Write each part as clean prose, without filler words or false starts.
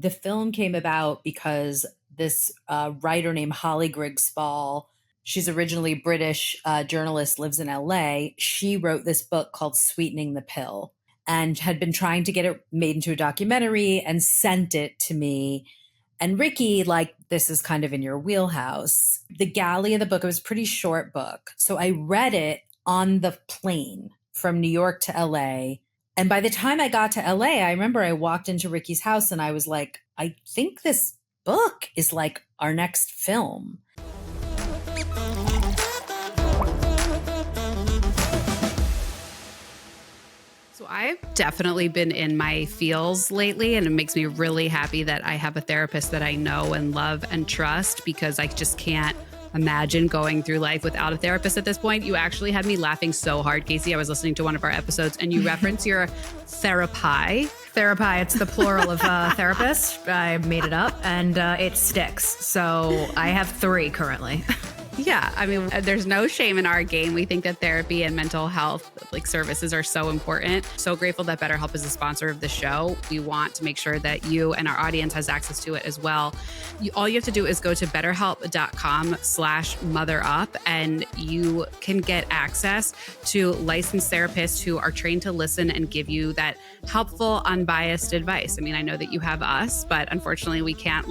the film came about because this writer named Holly Grigg-Spall, she's originally British journalist, lives in LA. She wrote this book called Sweetening the Pill and had been trying to get it made into a documentary and sent it to me. And Ricky, like, this is kind of in your wheelhouse. The galley of the book, it was a pretty short book. So I read it on the plane from New York to LA. And by the time I got to LA, I remember I walked into Ricky's house and I was like, I think this book is like our next film. So I've definitely been in my feels lately, and it makes me really happy that I have a therapist that I know and love and trust, because I just can't imagine going through life without a therapist at this point. You actually had me laughing so hard, Casey. I was listening to one of our episodes and you reference your therapy. Therapy, it's the plural of therapist. I made it up and it sticks. So I have 3 currently. Yeah, I mean, there's no shame in our game. We think that therapy and mental health services are so important. So grateful that BetterHelp is a sponsor of the show. We want to make sure that you and our audience has access to it as well. All you have to do is go to betterhelp.com/motherup and you can get access to licensed therapists who are trained to listen and give you that helpful, unbiased advice. I mean, I know that you have us, but unfortunately we can't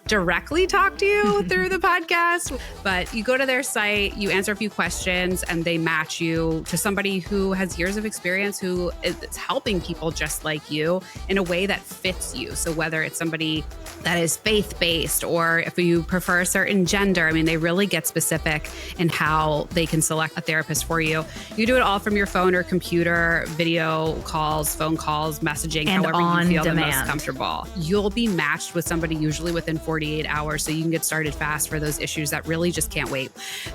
directly talk to you through the podcast, but you go to their site, you answer a few questions, and they match you to somebody who has years of experience, who is helping people just like you in a way that fits you. So whether it's somebody that is faith-based or if you prefer a certain gender, I mean, they really get specific in how they can select a therapist for you. You do it all from your phone or computer, video calls, phone calls, messaging, and however you feel demand. the most comfortable. You'll be matched with somebody usually within 48 hours, so you can get started fast for those issues that really just can't wait.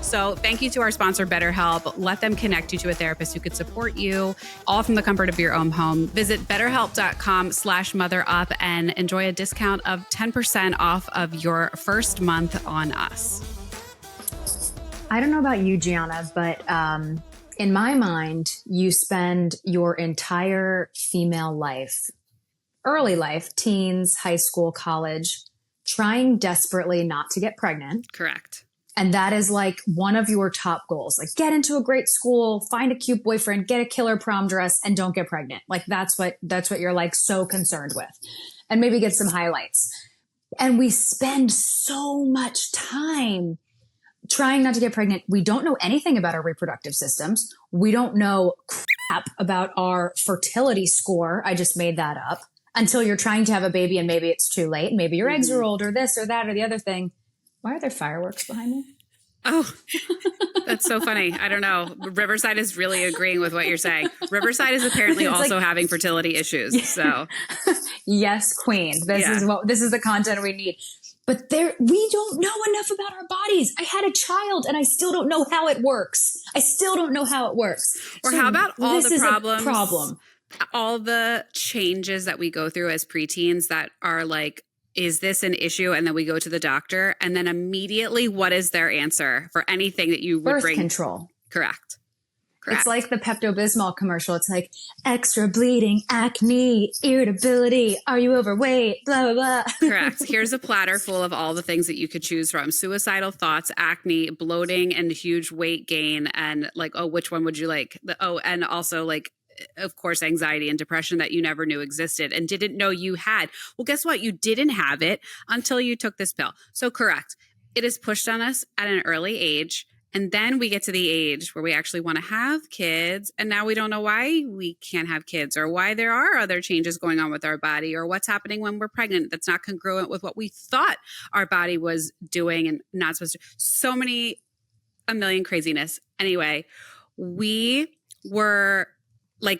So thank you to our sponsor, BetterHelp. Let them connect you to a therapist who could support you, all from the comfort of your own home. Visit betterhelp.com/motherup and enjoy a discount of 10% off of your first month on us. I don't know about you, Gianna, but in my mind, you spend your entire female life, early life, teens, high school, college, trying desperately not to get pregnant. Correct. And that is one of your top goals. Get into a great school, find a cute boyfriend, get a killer prom dress, and don't get pregnant. That's what you're so concerned with. And maybe get some highlights. And we spend so much time trying not to get pregnant. We don't know anything about our reproductive systems. We don't know crap about our fertility score. I just made that up. Until you're trying to have a baby and maybe it's too late. Maybe your eggs are old or this or that or the other thing. Why are there fireworks behind me? Oh, that's so funny. I don't know. Riverside is really agreeing with what you're saying. Riverside is apparently also having fertility issues. So yes, queen. This is the content we need. But we don't know enough about our bodies. I had a child and I still don't know how it works. Or how about all the problems? Problem. All the changes that we go through as preteens that are is this an issue? And then we go to the doctor and then immediately what is their answer for anything that you would bring? Birth control. Correct. It's like the Pepto-Bismol commercial. It's extra bleeding, acne, irritability. Are you overweight? Blah, blah, blah. Correct. Here's a platter full of all the things that you could choose from. Suicidal thoughts, acne, bloating, and huge weight gain. And which one would you like? And also of course, anxiety and depression that you never knew existed and didn't know you had. Well, guess what? You didn't have it until you took this pill. So correct. It is pushed on us at an early age. And then we get to the age where we actually want to have kids. And now we don't know why we can't have kids or why there are other changes going on with our body or what's happening when we're pregnant that's not congruent with what we thought our body was doing and not supposed to. A million craziness. Anyway, we were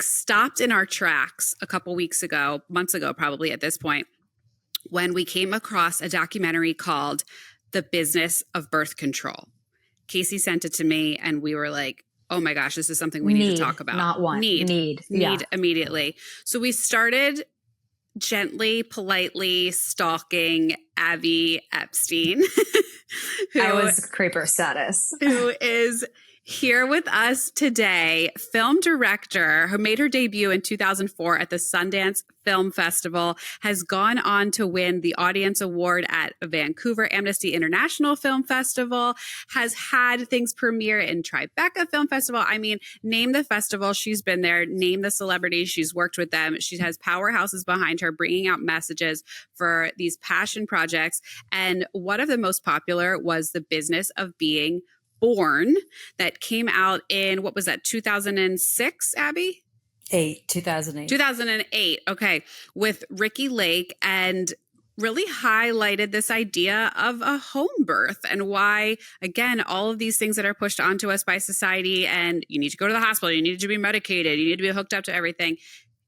stopped in our tracks a couple weeks ago, months ago, probably at this point, when we came across a documentary called The Business of Birth Control. Casey sent it to me and we were like, oh my gosh, this is something we need to talk about. Not want. Need immediately. So we started gently, politely stalking Abby Epstein. I was creeper status. Who is Here with us today, film director who made her debut in 2004 at the Sundance Film Festival, has gone on to win the Audience Award at Vancouver Amnesty International Film Festival, has had things premiere in Tribeca Film Festival. I mean, name the festival, she's been there. Name the celebrities, she's worked with them. She has powerhouses behind her bringing out messages for these passion projects. And one of the most popular was The Business of Being Born, that came out in, what was that, 2006, Abby? 2008. 2008. Okay. With Ricky Lake, and really highlighted this idea of a home birth and why, again, all of these things that are pushed onto us by society, and you need to go to the hospital, you need to be medicated, you need to be hooked up to everything,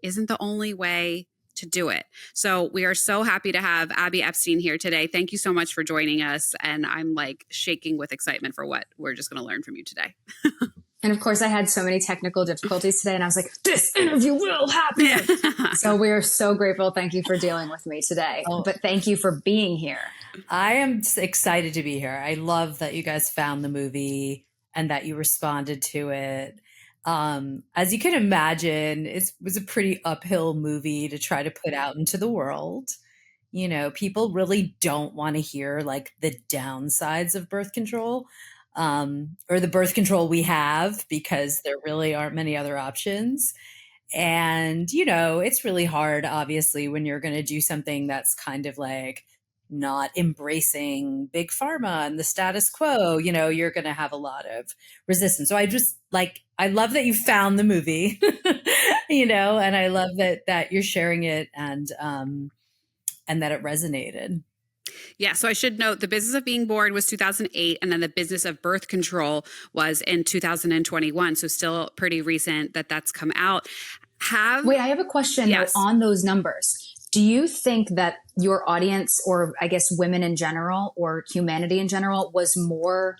isn't the only way to do it. So we are so happy to have Abby Epstein here today. Thank you so much for joining us. And I'm like shaking with excitement for what we're just going to learn from you today. And of course, I had so many technical difficulties today, and I was like, this interview will happen. So we are so grateful. Thank you for dealing with me today. But thank you for being here. I am excited to be here. I love that you guys found the movie and that you responded to it. As you can imagine, it was a pretty uphill movie to try to put out into the world. You know, people really don't want to hear like the downsides of birth control, or the birth control we have, because there really aren't many other options. And, you know, it's really hard, obviously, when you're going to do something that's kind of like not embracing big pharma and the status quo. You know, you're going to have a lot of resistance. So I just like, I love that you found the movie, you know, and I love that you're sharing it, and that it resonated. Yeah, so I should note The Business of Being Born was 2008, and then The Business of Birth Control was in 2021. So still pretty recent that that's come out. Wait, I have a question though, on those numbers. Do you think that your audience, or I guess women in general, or humanity in general, was more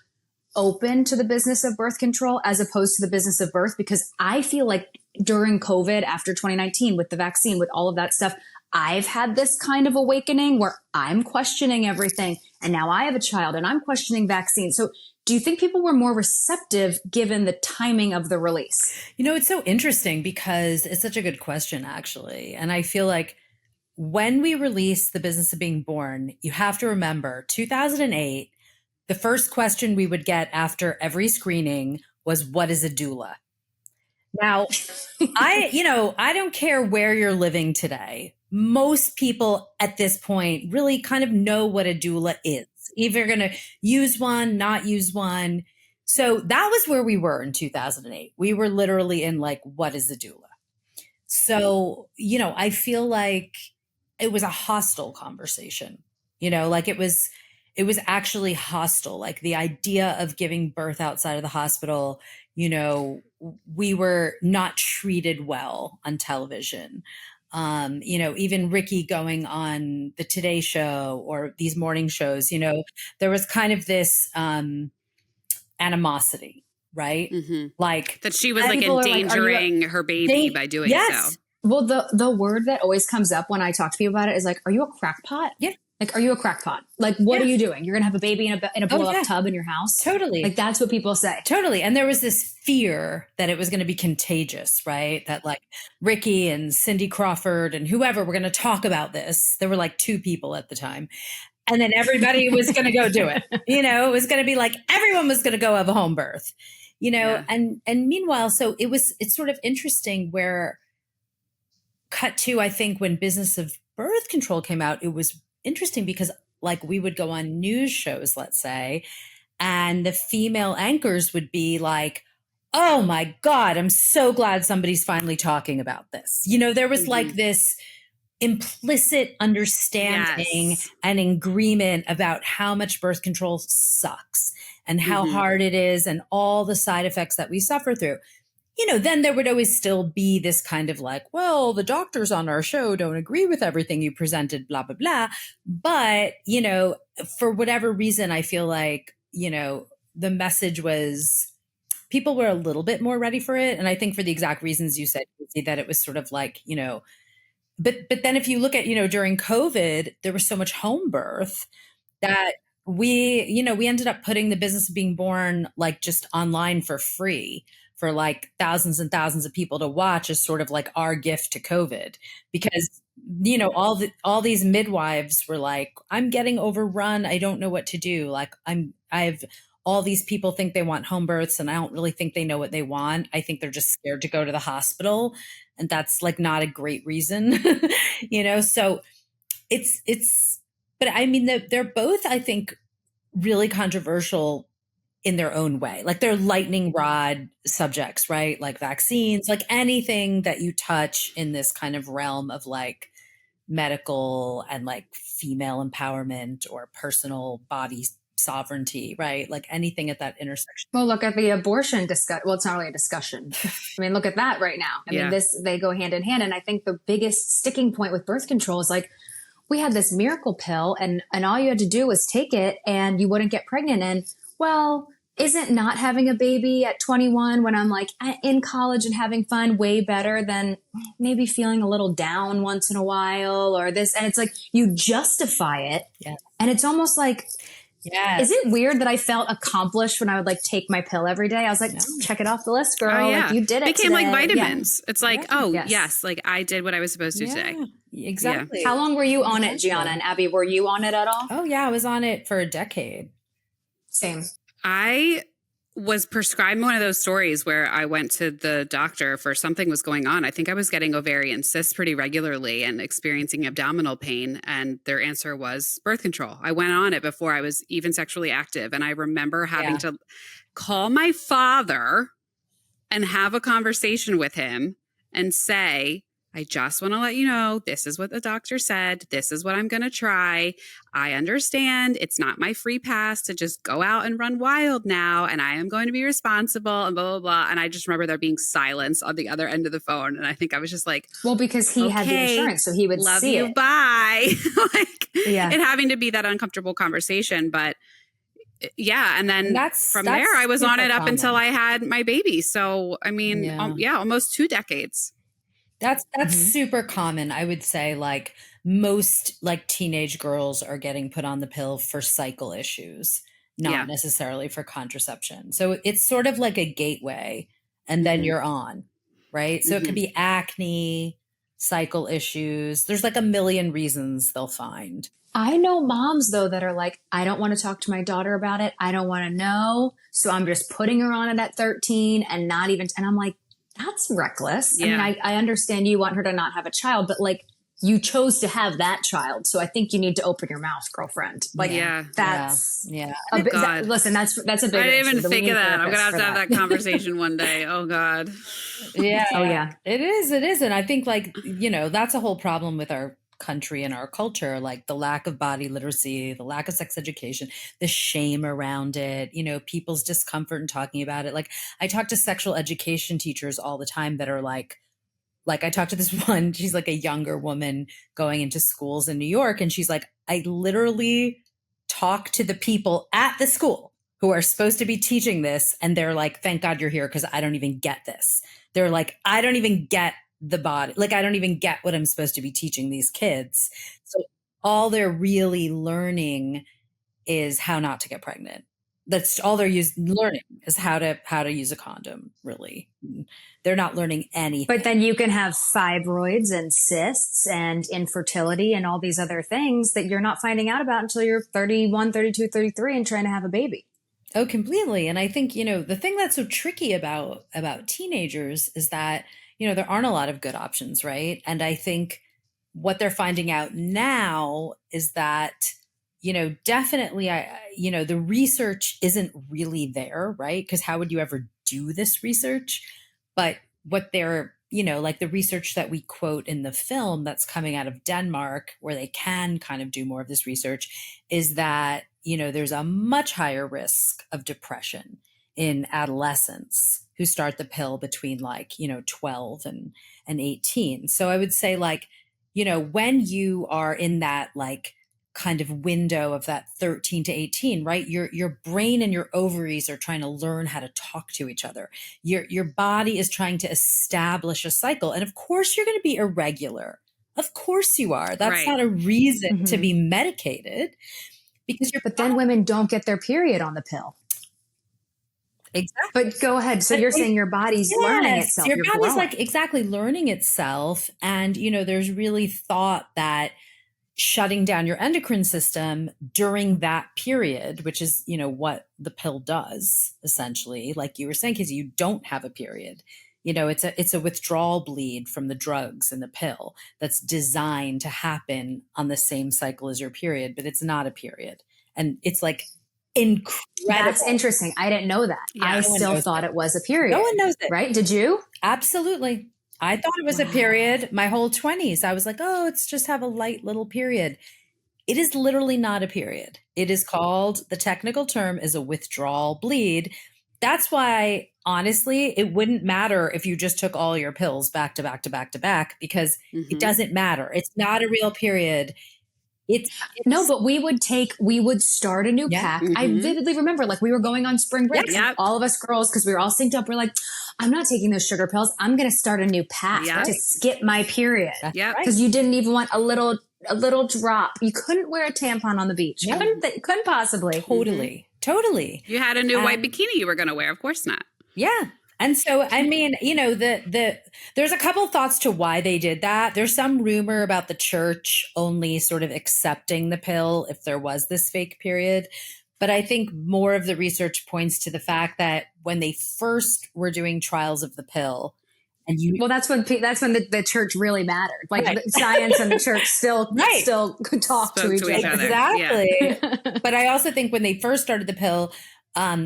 open to the business of birth control as opposed to the business of birth? Because I feel like during COVID, after 2019, with the vaccine, with all of that stuff, I've had this kind of awakening where I'm questioning everything. And now I have a child and I'm questioning vaccines. So do you think people were more receptive given the timing of the release? You know, it's so interesting because it's such a good question, actually. And I feel like when we released The Business of Being Born, you have to remember 2008, the first question we would get after every screening was, what is a doula? Now, I don't care where you're living today. Most people at this point really kind of know what a doula is. If you're going to use one, not use one. So that was where we were in 2008. We were literally in like, what is a doula? So, you know, I feel like it was a hostile conversation, you know, like it was actually hostile. Like the idea of giving birth outside of the hospital, you know, we were not treated well on television. You know, even Ricky going on the Today Show or these morning shows, you know, there was kind of this animosity, right? Mm-hmm. Like that she was like endangering her baby by doing so. Well, the word that always comes up when I talk to people about it is like, are you a crackpot? Yeah. Like, are you a crackpot? Like, what are you doing? You're going to have a baby in a blow up tub in your house? Totally. Like, that's what people say. Totally. And there was this fear that it was going to be contagious, right? That like Ricky and Cindy Crawford and whoever were going to talk about this. There were like 2 people at the time. And then everybody was going to go do it. You know, it was going to be like everyone was going to go have a home birth, you know? Yeah. And meanwhile, so it's sort of interesting where cut to, I think when Business of Birth Control came out, it was interesting because like we would go on news shows, let's say, and the female anchors would be like, oh my God, I'm so glad somebody's finally talking about this. You know, there was like this implicit understanding and agreement about how much birth control sucks and how hard it is and all the side effects that we suffer through. You know, then there would always still be this kind of like, well, the doctors on our show don't agree with everything you presented, blah, blah, blah. But, you know, for whatever reason, I feel like, you know, the message was people were a little bit more ready for it. And I think for the exact reasons you said, that it was sort of like, you know, but then if you look at, you know, during COVID, there was so much home birth that we ended up putting the business of being born like just online for free for like thousands and thousands of people to watch as sort of like our gift to COVID, because all these midwives were like, I'm getting overrun, I don't know what to do, like I've all these people think they want home births and I don't really think they know what they want. I think they're just scared to go to the hospital, and that's like not a great reason. So it's but I mean they're both, I think, really controversial in their own way. Like they're lightning rod subjects, right? Like vaccines, like anything that you touch in this kind of realm of like medical and like female empowerment or personal body sovereignty, right? Like anything at that intersection. Well, look at the abortion discussion. Well, it's not really a discussion. I mean, look at that right now. I mean, they go hand in hand. And I think the biggest sticking point with birth control is like, we had this miracle pill and all you had to do was take it and you wouldn't get pregnant. And well, isn't not having a baby at 21 when I'm like in college and having fun way better than maybe feeling a little down once in a while or this? And it's like, you justify it. Yeah. And it's almost like, yeah. Is it weird that I felt accomplished when I would like take my pill every day? I was like, check it off the list, girl. Oh, yeah. Like you did it. It became today. like vitamins. It's like, Yes. yes, like I did what I was supposed to today. Exactly. How long were you on it, Gianna and Abby? Were you on it at all? Oh yeah, I was on it for a decade. Same. I was prescribed one of those stories where I went to the doctor for something was going on. I think I was getting ovarian cysts pretty regularly and experiencing abdominal pain. And their answer was birth control. I went on it before I was even sexually active. And I remember having to call my father and have a conversation with him and say, I just want to let you know, this is what the doctor said. This is what I'm going to try. I understand it's not my free pass to just go out and run wild now. And I am going to be responsible and blah, blah, blah. And I just remember there being silence on the other end of the phone. And I think I was just like, well, because he had the insurance, so he would love see you. it. Bye. And having to be that uncomfortable conversation. But yeah. And then from there, I was on it up until I had my baby. So, I mean, almost 2 decades. That's super common. I would say like most like teenage girls are getting put on the pill for cycle issues, not necessarily for contraception. So it's sort of like a gateway and then you're on, right? So it could be acne, cycle issues. There's like a million reasons they'll find. I know moms though that are like, I don't want to talk to my daughter about it. I don't want to know. So I'm just putting her on it at 13 and not even, and I'm like, that's reckless. Yeah. I mean, I understand you want her to not have a child, but like you chose to have that child. So I think you need to open your mouth, girlfriend. Like that's listen, that's a big I didn't even think of that. I'm going to have that conversation one day. Oh God. Yeah. Oh yeah. It is. And I think like, that's a whole problem with our country and our culture, like the lack of body literacy, the lack of sex education, the shame around it, people's discomfort in talking about it. Like I talk to sexual education teachers all the time that are like I talked to this one, she's like a younger woman going into schools in New York. And she's like, I literally talk to the people at the school who are supposed to be teaching this. And they're like, thank God you're here, because I don't even get this. They're like, I don't even get the body. Like, I don't even get what I'm supposed to be teaching these kids. So all they're really learning is how not to get pregnant. That's all they're learning is how to use a condom, really. They're not learning anything. But then you can have fibroids and cysts and infertility and all these other things that you're not finding out about until you're 31, 32, 33 and trying to have a baby. Oh, completely. And I think, the thing that's so tricky about teenagers is that, there aren't a lot of good options, right? And I think what they're finding out now is that, definitely, the research isn't really there, right? Because how would you ever do this research? But what they're, like the research that we quote in the film that's coming out of Denmark, where they can kind of do more of this research, is that, there's a much higher risk of depression in adolescents who start the pill between 12 and 18. So I would say when you are in that kind of window of that 13 to 18, right? Your brain and your ovaries are trying to learn how to talk to each other. Your body is trying to establish a cycle. And of course you're going to be irregular. Of course you are. That's not a reason to be medicated. because your But then women don't get their period on the pill. exactly. But go ahead. So you're saying your body's learning itself. Your You're body's growing. like exactly learning itself. And, there's really thought that shutting down your endocrine system during that period, which is, what the pill does essentially, like you were saying, because you don't have a period. It's a withdrawal bleed from the drugs and the pill that's designed to happen on the same cycle as your period, but it's not a period. And it's like incredible. That's interesting. I didn't know that. Yeah, I no still thought it was a period. No one knows it. Right? Did you? Absolutely. I thought it was a period my whole 20s. I was like, oh, it's just have a light little period. It is literally not a period. It is called, the technical term is a withdrawal bleed. That's why, honestly, it wouldn't matter if you just took all your pills back to back to back to back, because it doesn't matter. It's not a real period. It's no, but we would start a new pack. I vividly remember, like, we were going on spring break. Yep. All of us girls, because we were all synced up, we're like, I'm not taking those sugar pills. I'm going to start a new pack to skip my period. Yeah, because you didn't even want a little drop. You couldn't wear a tampon on the beach. Yeah. Couldn't possibly. Totally. You had a new white bikini you were going to wear. Of course not. Yeah. And so, I mean, there's a couple thoughts to why they did that. There's some rumor about the church only sort of accepting the pill if there was this fake period. But I think more of the research points to the fact that when they first were doing trials of the pill, well, that's when the church really mattered. Like science and the church still talk to each other. Exactly. Yeah. But I also think when they first started the pill,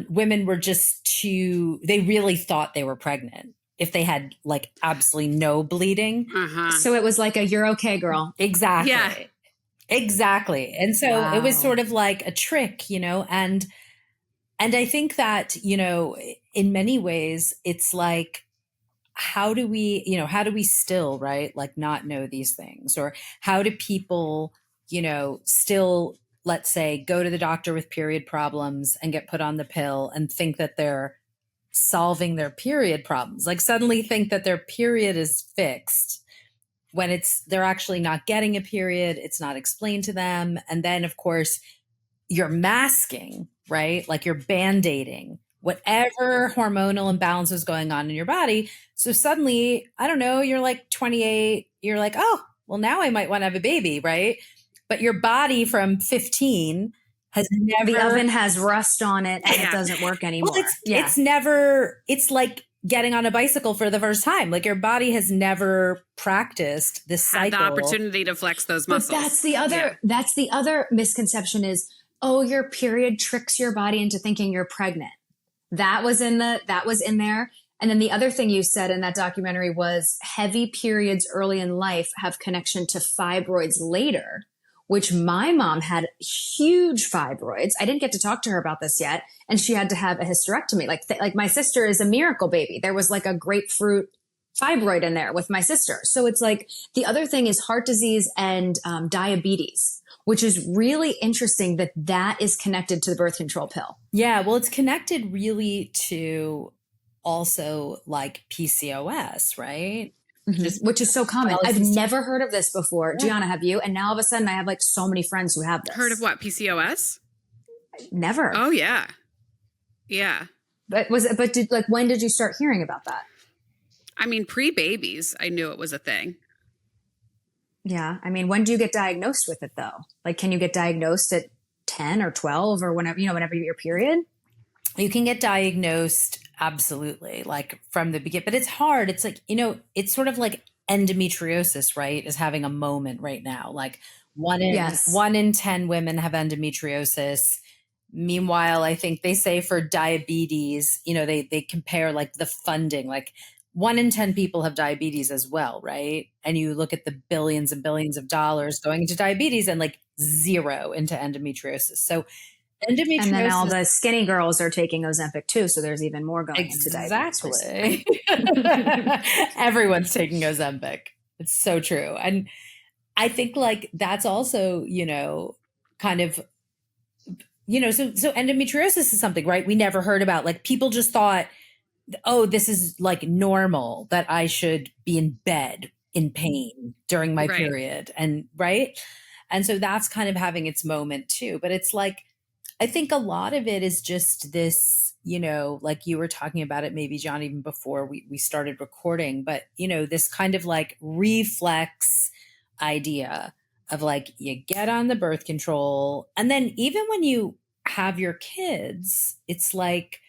women were they really thought they were pregnant if they had like absolutely no bleeding. So it was like you're okay, girl. Exactly. Yeah. Exactly. And so it was sort of like a trick, and I think that, in many ways it's like, how do we still, right, like not know these things? Or how do people, still, let's say, go to the doctor with period problems and get put on the pill and think that they're solving their period problems, like suddenly think that their period is fixed when they're actually not getting a period. It's not explained to them. And then of course you're masking, right? Like you're band-aiding whatever hormonal imbalance is going on in your body. So suddenly, I don't know, you're like 28, you're like, oh, well, now I might want to have a baby, right? But your body from 15 has never... The oven has rust on it and it doesn't work anymore. Well, it's like getting on a bicycle for the first time. Like your body has never practiced this cycle. Had the opportunity to flex those muscles. But that's the other misconception is, oh, your period tricks your body into thinking you're pregnant. That was in there. And then the other thing you said in that documentary was heavy periods early in life have connection to fibroids later, which my mom had huge fibroids. I didn't get to talk to her about this yet. And she had to have a hysterectomy. Like my sister is a miracle baby. There was like a grapefruit fibroid in there with my sister. So it's like the other thing is heart disease and diabetes, which is really interesting that is connected to the birth control pill. Yeah, well, it's connected really to also like PCOS, right? Which is so common. I've never heard of this before. Yeah. Gianna, have you? And now all of a sudden I have like so many friends who have this. Heard of what? PCOS? Never. Oh, yeah. Yeah. But when did you start hearing about that? I mean, pre-babies, I knew it was a thing. Yeah. I mean, when do you get diagnosed with it though? Like, can you get diagnosed at 10 or 12 or whenever your period? You can get diagnosed absolutely, like from the beginning, but it's hard. It's like, it's sort of like endometriosis, right? Is having a moment right now. Like one in 10 women have endometriosis. Meanwhile, I think they say for diabetes, they compare like the funding, like 1 in 10 people have diabetes as well, right? And you look at the billions and billions of dollars going into diabetes and like zero into endometriosis. So endometriosis. And then all the skinny girls are taking Ozempic too. So there's even more going into diabetes. Exactly. Everyone's taking Ozempic. It's so true. And I think like that's also, kind of, so endometriosis is something, right? We never heard about. Like people just thought, oh, this is like normal that I should be in bed in pain during my period. And right. And so that's kind of having its moment too. But it's like, I think a lot of it is just this, like you were talking about it, maybe John, even before we started recording, but, this kind of like reflex idea of like, you get on the birth control. And then even when you have your kids, it's like,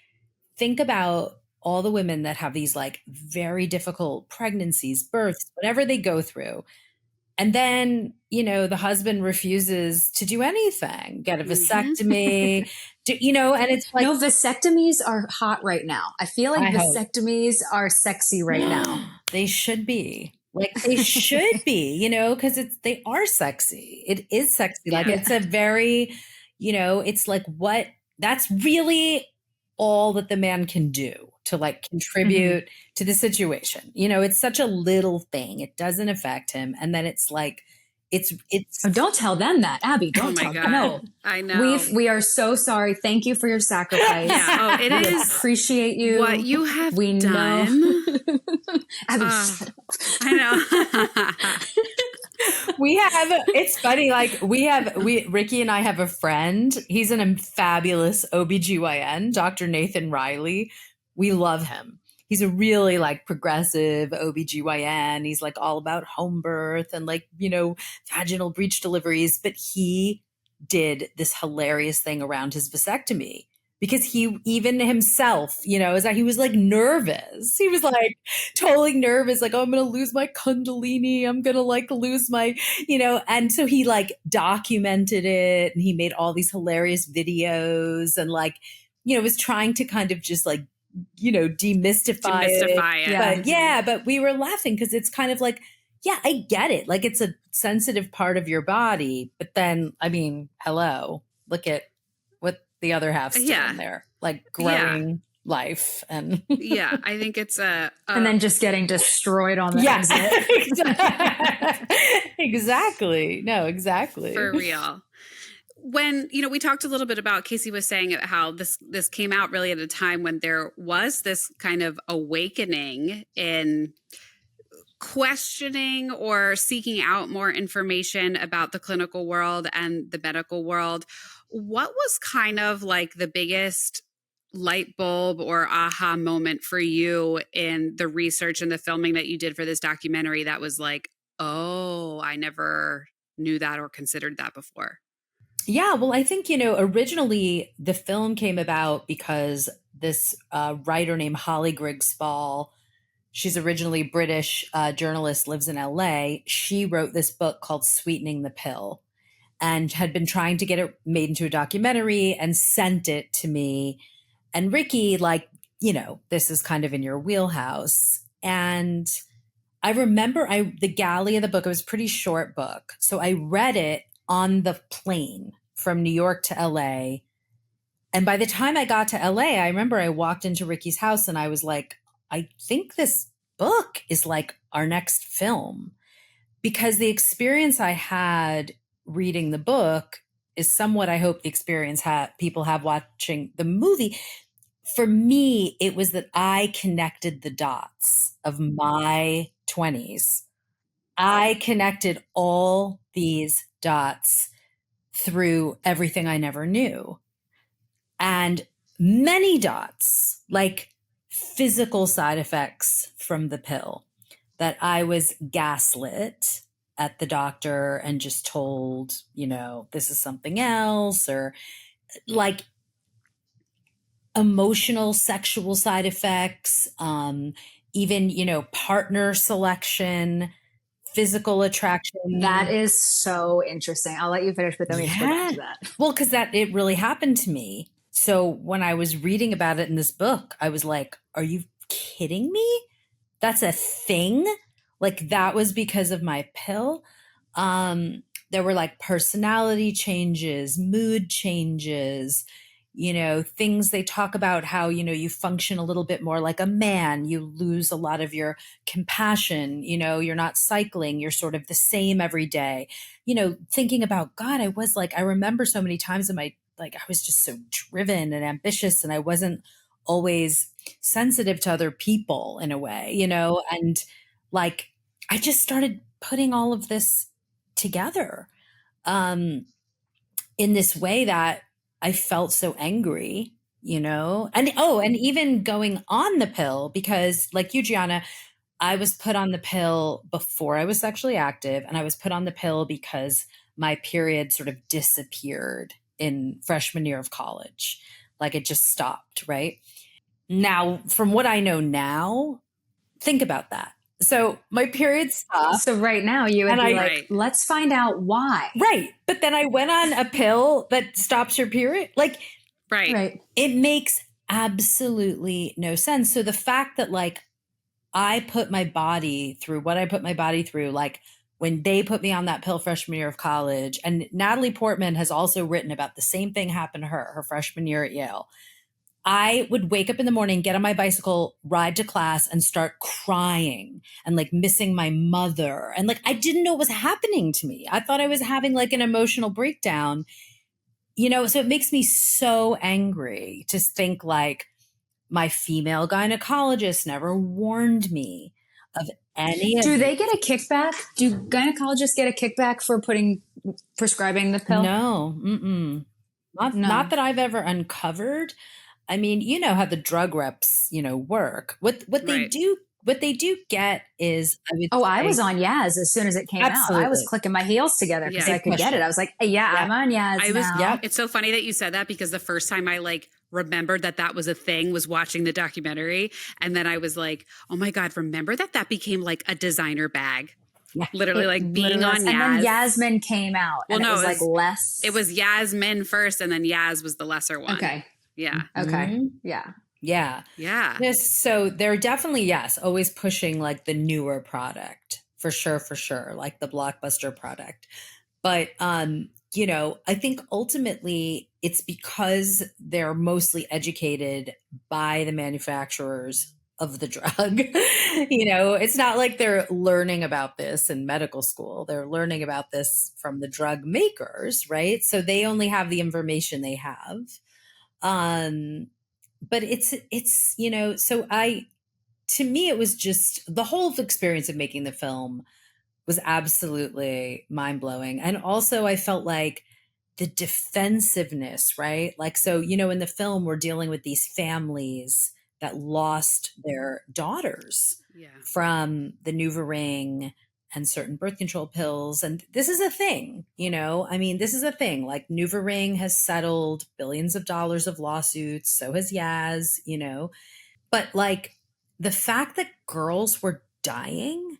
think about all the women that have these like very difficult pregnancies, births, whatever they go through. And then, the husband refuses to do anything, get a vasectomy, and it's like, no, vasectomies are hot right now. I feel like I hope. vasectomies are sexy right now. They should be. Like they should be, because they are sexy. It is sexy. Like it's a very, it's like that's really all that the man can do to like contribute to the situation. It's such a little thing. It doesn't affect him. And then it's like, it's oh, don't tell them that, Abby. Don't my tell God. them. No, I know. We are so sorry. Thank you for your sacrifice. Yeah. Oh, it we is. Appreciate you. What you have we done. Know. Abby, I know. It's funny. Like Ricky and I have a friend. He's a fabulous OBGYN, Dr. Nathan Riley. We love him. He's a really like progressive OBGYN. He's like all about home birth and like, vaginal breech deliveries. But he did this hilarious thing around his vasectomy because he even himself, is that he was like nervous. He was like totally nervous. Like, oh, I'm going to lose my Kundalini. I'm going to like lose my, and so he like documented it and he made all these hilarious videos and like, was trying to kind of just like, demystify it. But we were laughing because it's kind of like, yeah, I get it. Like it's a sensitive part of your body. But then, I mean, hello, look at what the other half's doing there, like growing life. And I think it's and then just getting destroyed on the exit. Exactly. No, exactly. For real. When, we talked a little bit about, Casey was saying how this came out really at a time when there was this kind of awakening in questioning or seeking out more information about the clinical world and the medical world. What was kind of like the biggest light bulb or aha moment for you in the research and the filming that you did for this documentary that was like, oh, I never knew that or considered that before? Yeah, well, I think, originally the film came about because this writer named Holly Grigg-Spall, she's originally British journalist, lives in LA. She wrote this book called Sweetening the Pill and had been trying to get it made into a documentary and sent it to me. And Ricky, like, this is kind of in your wheelhouse. And I remember the galley of the book, it was a pretty short book. So I read it on the plane from New York to LA. And by the time I got to LA, I remember I walked into Ricky's house and I was like, I think this book is like our next film. Because the experience I had reading the book is somewhat, I hope, the experience people have watching the movie. For me, it was that I connected the dots of my 20s. I connected all these dots through everything I never knew. And many dots, like physical side effects from the pill, that I was gaslit at the doctor and just told, this is something else, or like emotional, sexual side effects, even, partner selection, physical attraction. That is so interesting. I'll let you finish, but then we go back to that. Well, because it really happened to me. So when I was reading about it in this book, I was like, are you kidding me? That's a thing? Like that was because of my pill. There were like personality changes, mood changes, things they talk about how, you function a little bit more like a man, you lose a lot of your compassion, you're not cycling, you're sort of the same every day, thinking about God, I remember so many times in my, I was just so driven and ambitious and I wasn't always sensitive to other people in a way, and like, I just started putting all of this together. in this way that I felt so angry, and even going on the pill, because like you, Gianna, I was put on the pill before I was sexually active, and I was put on the pill because my period sort of disappeared in freshman year of college. Like it just stopped, right? Now, from what I know now, think about that. So my period stopped. So right now you would And be I- like, Right. let's find out why. Right. But then I went on a pill that stops your period. Like Right. Right. it makes absolutely no sense. So the fact that like I put my body through what I put my body through, like when they put me on that pill freshman year of college, and Natalie Portman has also written about the same thing happened to her freshman year at Yale. I would wake up in the morning, get on my bicycle, ride to class, and start crying and like missing my mother. And like, I didn't know what was happening to me. I thought I was having like an emotional breakdown, so it makes me so angry to think like my female gynecologist never warned me of any of Do they get a kickback? Do gynecologists get a kickback for prescribing the pill? No, mm-mm. No. Not that I've ever uncovered. I mean, you know how the drug reps, work. What they Right. do, what they do get is, I was on Yaz as soon as it came out. I was Absolutely. clicking my heels together because Yeah. I could get it. I was like, yeah, Yeah. I'm on Yaz I was, now. It's so funny that you said that, because the first time I like remembered that was a thing was watching the documentary. And then I was like, oh my God, remember that became like a designer bag. Yeah. Literally like It being literally on was. Yaz. And then Yasmin came out. Well, and no, it was it like was- less. It was Yasmin first, and then Yaz was the lesser one. Okay. Yeah. Okay. Mhm. Yeah. Yeah. Yeah. Yes. So they're definitely, yes, always pushing like the newer product for sure, like the blockbuster product. But, I think ultimately it's because they're mostly educated by the manufacturers of the drug. It's not like they're learning about this in medical school. They're learning about this from the drug makers, right? So they only have the information they have. But it's to me it was just the whole experience of making the film was absolutely mind-blowing. And also I felt like the defensiveness, right? Like, so, in the film, we're dealing with these families that lost their daughters Yeah. from the NuvaRing and certain birth control pills. And this is a thing, this is a thing. Like NuvaRing has settled billions of dollars of lawsuits. So has Yaz, but like the fact that girls were dying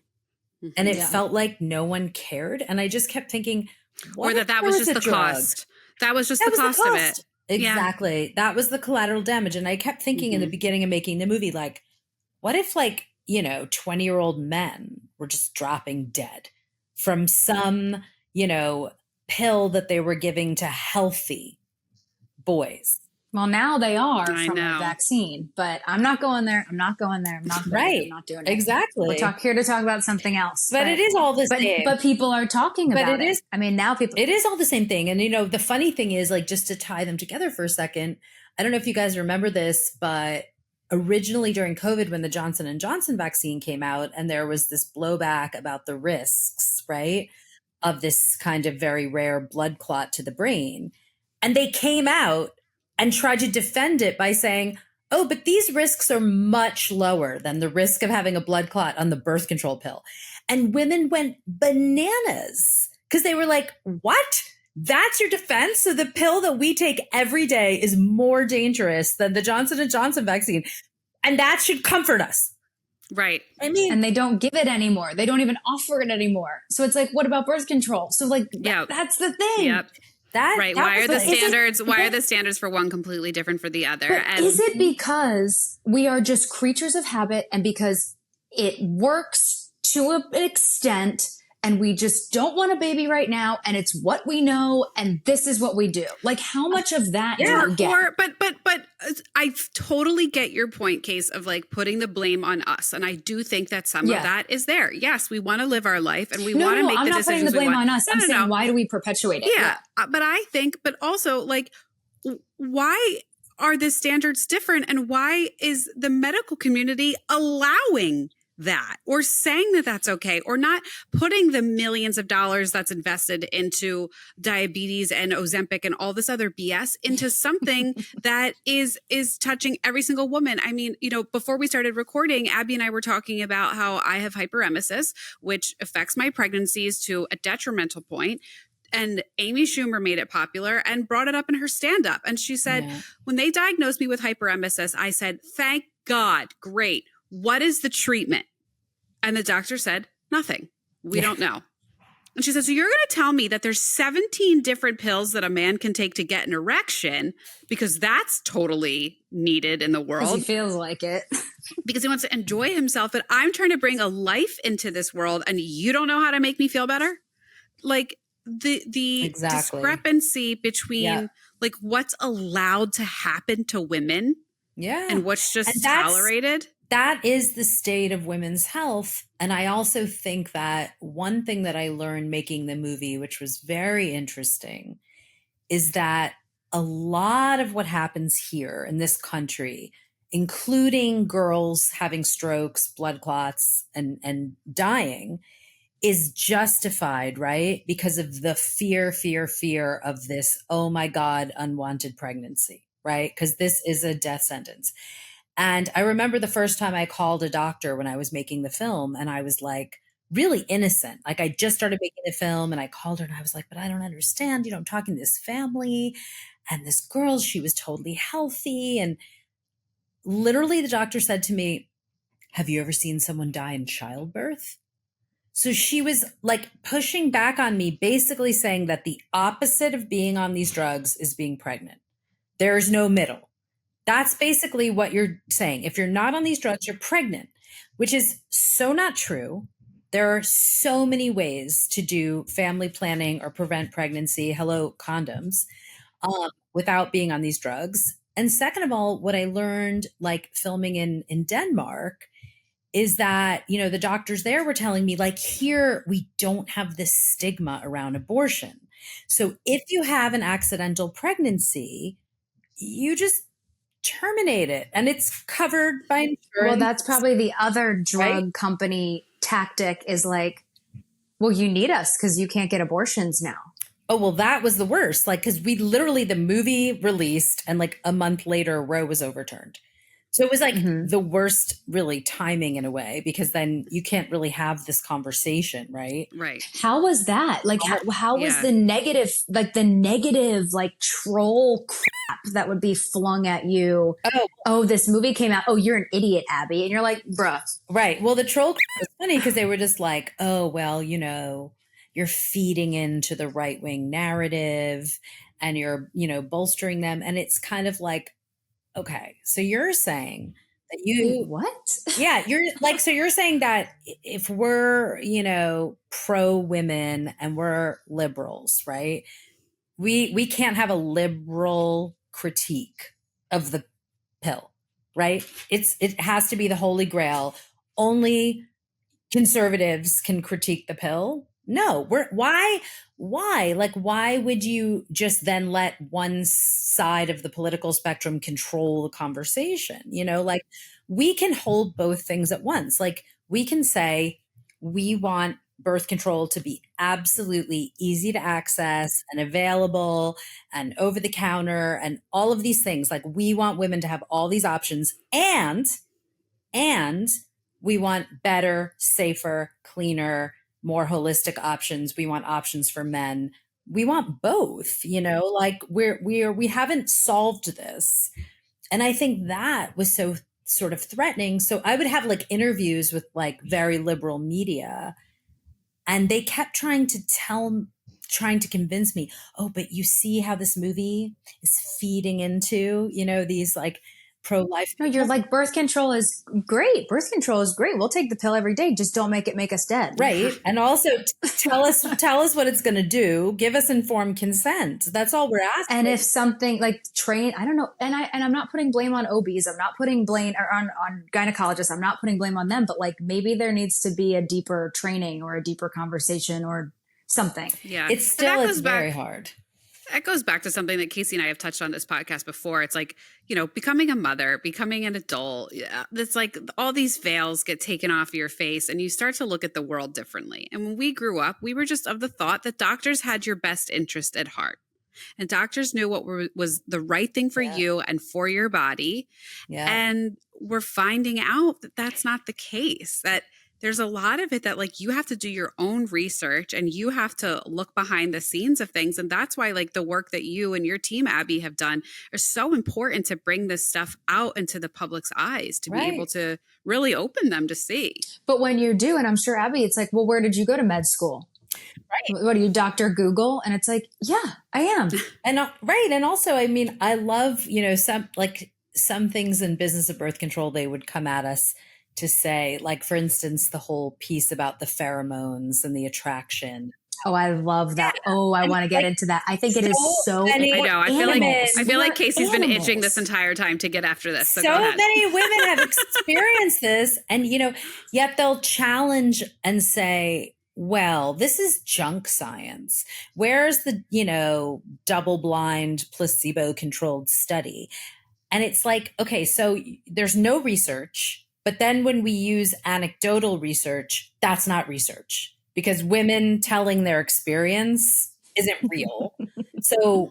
and it Yeah. felt like no one cared. And I just kept thinking, what Or if that there was was just a the drug? cost. That was just That the was cost of it. Exactly. That was the collateral damage. And I kept thinking in the beginning of making the movie, like, what if 20-year-old men were just dropping dead from some, pill that they were giving to healthy boys? Well, now they are I from know. a vaccine, but I'm not going there. I'm not going there. I'm not going there. Right. I'm not doing it. Exactly. We're here to talk about something else. But it is all the same. But people are talking But about it it. is- I mean, now people. It is all the same thing. And, the funny thing is, like, just to tie them together for a second, I don't know if you guys remember this, but originally during COVID, when the Johnson & Johnson vaccine came out, and there was this blowback about the risks, right, of this kind of very rare blood clot to the brain. And they came out and tried to defend it by saying, oh, but these risks are much lower than the risk of having a blood clot on the birth control pill. And women went bananas because they were like, what? That's your defense? So the pill that we take every day is more dangerous than the Johnson & Johnson vaccine. And that should comfort us. Right. I mean, And they don't give it anymore. They don't even offer it anymore. So it's like, what about birth control? So like, Yeah. that's the thing. Yep. Right. that Why was are the is it- standards? Why are the standards for one completely different for the other? But And is it because we are just creatures of habit and because it works to an extent and we just don't want a baby right now and it's what we know and this is what we do? Like how much of that do you get? But I totally get your point, Case, of like putting the blame on us, and I do think that some Yeah. of that is there. Yes, we want to live our life and we No, want to make I'm the not putting decisions the blame we want. on us. No, I'm no, saying no. why do we perpetuate it? Yeah, but I think, but also like, why are the standards different, and why is the medical community allowing that or saying that that's okay or not putting the millions of dollars that's invested into diabetes and Ozempic and all this other BS into something that is touching every single woman. I mean, you know, before we started recording, Abby and I were talking about how I have hyperemesis, which affects my pregnancies to a detrimental point. And Amy Schumer made it popular and brought it up in her stand-up. And she said, when they diagnosed me with hyperemesis, I said, thank God, great. What is the treatment? And the doctor said, nothing. We don't know. And she said, so you're going to tell me that there's 17 different pills that a man can take to get an erection because that's totally needed in the world. He feels like it. Because he wants to enjoy himself. But I'm trying to bring a life into this world and you don't know how to make me feel better? Like, the discrepancy between like what's allowed to happen to women and what's just tolerated. That is the state of women's health. And I also think that one thing that I learned making the movie, which was very interesting, is that a lot of what happens here in this country, including girls having strokes, blood clots, and dying, is justified, right? Because of the fear of this, oh my God, unwanted pregnancy, right? Because this is a death sentence. And I remember the first time I called a doctor when I was making the film, and I was like really innocent. Like I just started making the film and I called her and I was like, but I don't understand. You know, I'm talking to this family and this girl, she was totally healthy. And literally the doctor said to me, have you ever seen someone die in childbirth? So she was like pushing back on me, basically saying that the opposite of being on these drugs is being pregnant. There's no middle. That's basically what you're saying. If you're not on these drugs, you're pregnant, which is so not true. There are so many ways to do family planning or prevent pregnancy, hello, condoms, without being on these drugs. And second of all, what I learned like filming in Denmark is that, you know, the doctors there were telling me like, here, we don't have this stigma around abortion. So if you have an accidental pregnancy, you just terminate it and it's covered by insurance. Well, that's probably the other drug company tactic is like, well, you need us because you can't get abortions now. Oh, well, that was the worst. Like, because we literally, the movie released and like a month later, Roe was overturned. So it was like the worst really timing in a way, because then you can't really have this conversation, right? Right. How was that? Like, how was the negative, like troll crap that would be flung at you? Oh, this movie came out. Oh, you're an idiot, Abby. And you're like, bruh. Right. Well, the troll crap was funny because they were just like, oh, well, you know, you're feeding into the right-wing narrative and you're, you know, bolstering them. And it's kind of like, okay, so you're saying that you what? Yeah, you're like, so you're saying that if we're, you know, pro women and we're liberals, right? We can't have a liberal critique of the pill, right? It has to be the holy grail. Only conservatives can critique the pill. No, why? Like, why would you just then let one side of the political spectrum control the conversation? You know, like we can hold both things at once. Like we can say we want birth control to be absolutely easy to access and available and over the counter and all of these things. Like we want women to have all these options and we want better, safer, cleaner, more holistic options. We want options for men. We want both, you know, like we haven't solved this. And I think that was so sort of threatening. So I would have like interviews with like very liberal media and they kept trying to convince me, oh, but you see how this movie is feeding into, you know, these like pro-life. No, you're like, birth control is great. Birth control is great. We'll take the pill every day. Just don't make it make us dead. Right. And also tell us what it's going to do. Give us informed consent. That's all we're asking. And if something like I don't know. And I'm not putting blame on OBs. I'm not putting blame on gynecologists. I'm not putting blame on them, but like maybe there needs to be a deeper training or a deeper conversation or something. Yeah. It's very hard. That goes back to something that Casey and I have touched on this podcast before. It's like, becoming a mother, becoming an adult. It's like all these veils get taken off your face and you start to look at the world differently. And when we grew up, we were just of the thought that doctors had your best interest at heart. And doctors knew what was the right thing for you and for your body. Yeah. And we're finding out that that's not the case, that there's a lot of it that like you have to do your own research and you have to look behind the scenes of things. And that's why like the work that you and your team, Abby, have done are so important to bring this stuff out into the public's eyes, to be able to really open them to see. But when you do, and I'm sure, Abby, it's like, well, where did you go to med school? Right. What are you, Dr. Google? And it's like, yeah, I am. And right. And also, I mean, I love, some things in business of birth control, they would come at us to say, like, for instance, the whole piece about the pheromones and the attraction. Oh, I love that. Oh, I want to get into that. I think it is so. I know. I feel like Casey's been itching this entire time to get after this. So many women have experienced this, and yet they'll challenge and say, well, this is junk science. Where's the, double-blind, placebo-controlled study? And it's like, okay, so there's no research, but then when we use anecdotal research, that's not research because women telling their experience isn't real. So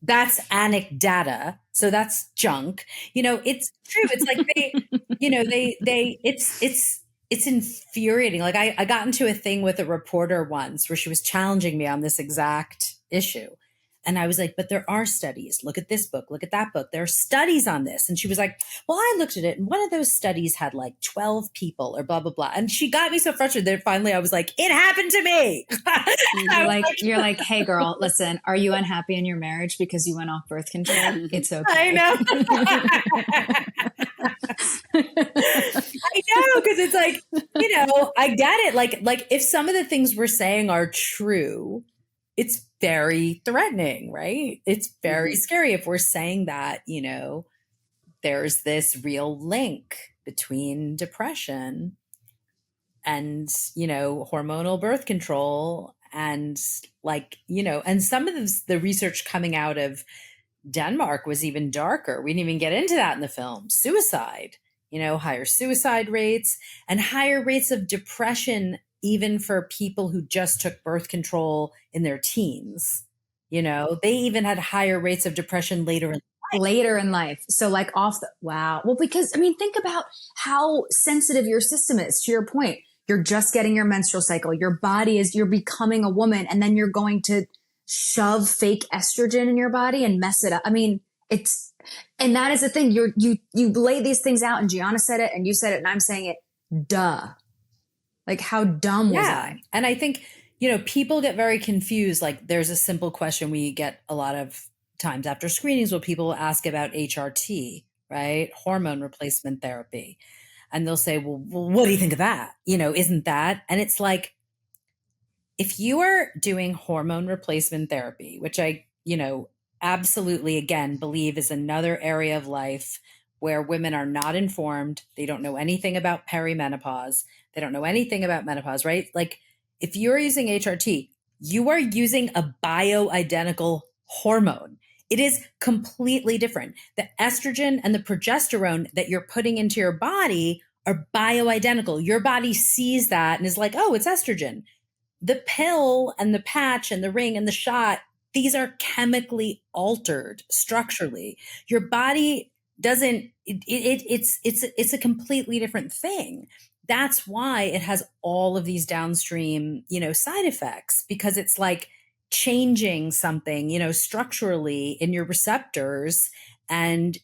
that's anecdata. So that's junk. It's true. It's like it's infuriating. Like I got into a thing with a reporter once where she was challenging me on this exact issue. And I was like, but there are studies. Look at this book. Look at that book. There are studies on this. And she was like, well, I looked at it. And one of those studies had like 12 people or blah, blah, blah. And she got me so frustrated that finally I was like, it happened to me. You're like, hey, girl, listen, are you unhappy in your marriage because you went off birth control? It's okay. I know. I know. Because it's like, I get it. Like if some of the things we're saying are true, it's very threatening, right? It's very scary if we're saying that, there's this real link between depression and, hormonal birth control and and some of the research coming out of Denmark was even darker. We didn't even get into that in the film. Suicide, higher suicide rates and higher rates of depression even for people who just took birth control in their teens. They even had higher rates of depression later in life. So like wow. Well, because think about how sensitive your system is. To your point, you're just getting your menstrual cycle. Your body you're becoming a woman, and then you're going to shove fake estrogen in your body and mess it up. And that is the thing. You lay these things out, and Gianna said it, and you said it, and I'm saying it. Duh. Like, how dumb was I? And I think, people get very confused. Like, there's a simple question we get a lot of times after screenings where people ask about HRT, right? Hormone replacement therapy. And they'll say, well, what do you think of that? Isn't that? And it's like, if you are doing hormone replacement therapy, which I, absolutely, again, believe is another area of life where women are not informed. They don't know anything about perimenopause. They don't know anything about menopause, right? Like if you're using HRT, you are using a bioidentical hormone. It is completely different. The estrogen and the progesterone that you're putting into your body are bioidentical. Your body sees that and is like, oh, it's estrogen. The pill and the patch and the ring and the shot, these are chemically altered structurally. Your body doesn't, it's a completely different thing. That's why it has all of these downstream, side effects, because it's like changing something, structurally in your receptors, and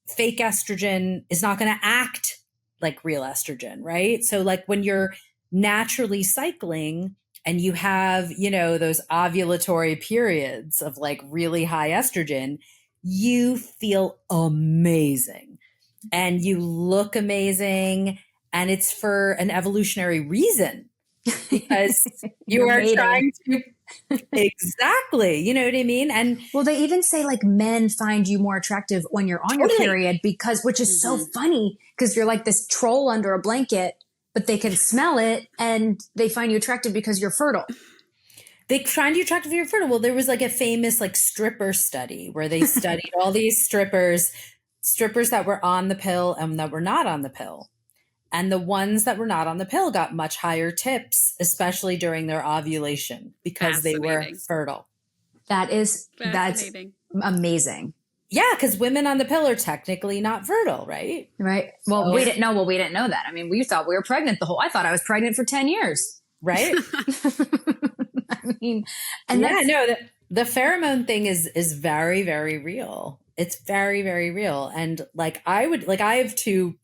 fake estrogen is not going to act like real estrogen, right? So like when you're naturally cycling and you have, those ovulatory periods of like really high estrogen, you feel amazing and you look amazing. And it's for an evolutionary reason because you are trying to, exactly. You know what I mean? And well, they even say like men find you more attractive when you're on your period which is so funny because you're like this troll under a blanket, but they can smell it and they find you attractive because you're fertile. they find you attractive if you're fertile. Well, there was like a famous like stripper study where they studied all these strippers that were on the pill and that were not on the pill. And the ones that were not on the pill got much higher tips, especially during their ovulation, because they were fertile. That's amazing. Yeah, because women on the pill are technically not fertile, right? Right. Well, we didn't know. Well, we didn't know that. I mean, we thought we were pregnant I thought I was pregnant for 10 years. Right. I mean, and the pheromone thing is very, very real. It's very, very real. And like, I have two,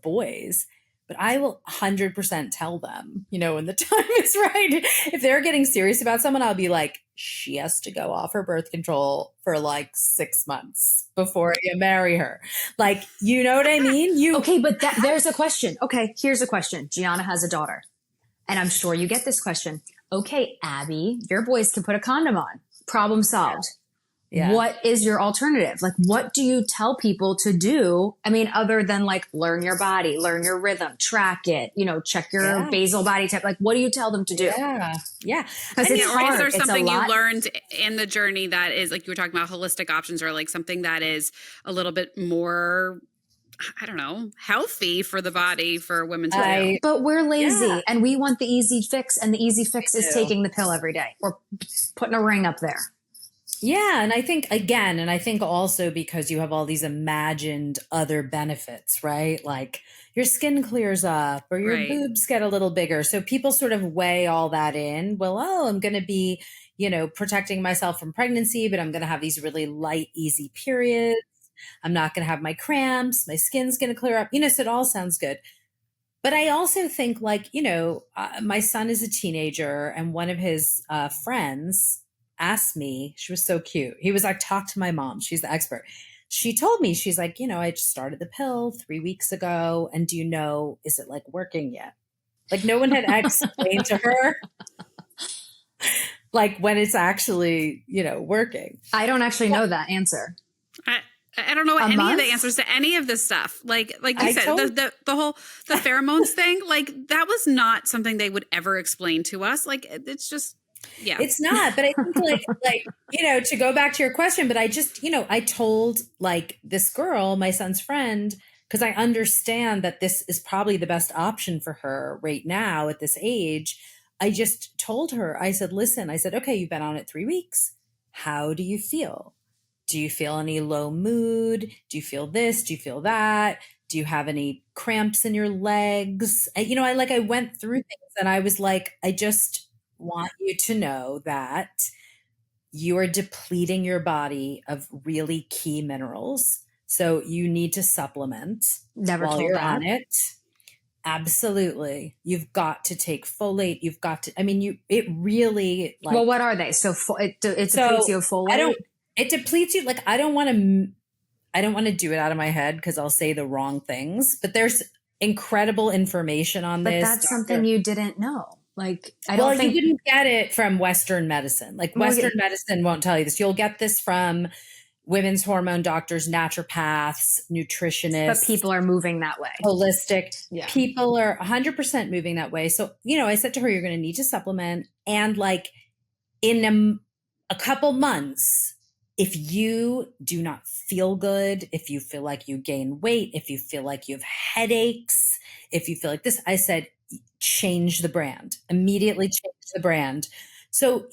boys, but I will 100% tell them, when the time is right. If they're getting serious about someone, I'll be like, she has to go off her birth control for like 6 months before you marry her. Like, you know what I mean? Okay, but there's a question. Okay, here's a question. Gianna has a daughter, and I'm sure you get this question. Okay, Abby, your boys can put a condom on. Problem solved. Yeah. What is your alternative? Like, what do you tell people to do? I mean, other than like learn your body, learn your rhythm, track it, check your basal body type. Like, what do you tell them to do? Yeah. Because it's hard. Is there something you learned in the journey that is like you were talking about holistic options, or like something that is a little bit more, I don't know, healthy for the body for women to do? But we're lazy and we want the easy fix, and the easy fix is taking the pill every day or putting a ring up there. Yeah. And I think also because you have all these imagined other benefits, right? Like your skin clears up or your boobs get a little bigger. So people sort of weigh all that in. Well, I'm going to be, protecting myself from pregnancy, but I'm going to have these really light, easy periods. I'm not going to have my cramps. My skin's going to clear up, so it all sounds good. But I also think like, my son is a teenager, and one of his friends asked me, she was so cute. He was like, talk to my mom. She's the expert. She told me, she's like, I just started the pill 3 weeks ago. And do you know, is it like working yet? Like no one had explained to her like when it's actually, working. I don't actually know that answer. I don't know any of the answers to any of this stuff. Like you said, the pheromones thing, like that was not something they would ever explain to us. Like it's just, yeah, it's not. But I think like, to go back to your question, but I just, I told like this girl, my son's friend, because I understand that this is probably the best option for her right now at this age. I just told her, I said, listen, okay, you've been on it 3 weeks. How do you feel? Do you feel any low mood? Do you feel this? Do you feel that? Do you have any cramps in your legs? I went through things and I was like, I just want you to know that you are depleting your body of really key minerals. So you need to supplement while you're on it. Absolutely. You've got to take folate. You've got to, it really like. Well, what are they? So it depletes you of folate? It depletes you. Like, I don't want to do it out of my head because I'll say the wrong things, but there's incredible information on this. But that's something you didn't know. Like, I don't think you didn't get it from Western medicine. Like Western medicine won't tell you this. You'll get this from women's hormone doctors, naturopaths, nutritionists. But people are moving that way. Holistic. Yeah. People are 100% moving that way. So, I said to her, you're going to need to supplement. And like in a couple months, if you do not feel good, if you feel like you gain weight, if you feel like you have headaches, if you feel like this, I said, change the brand, immediately change the brand. So,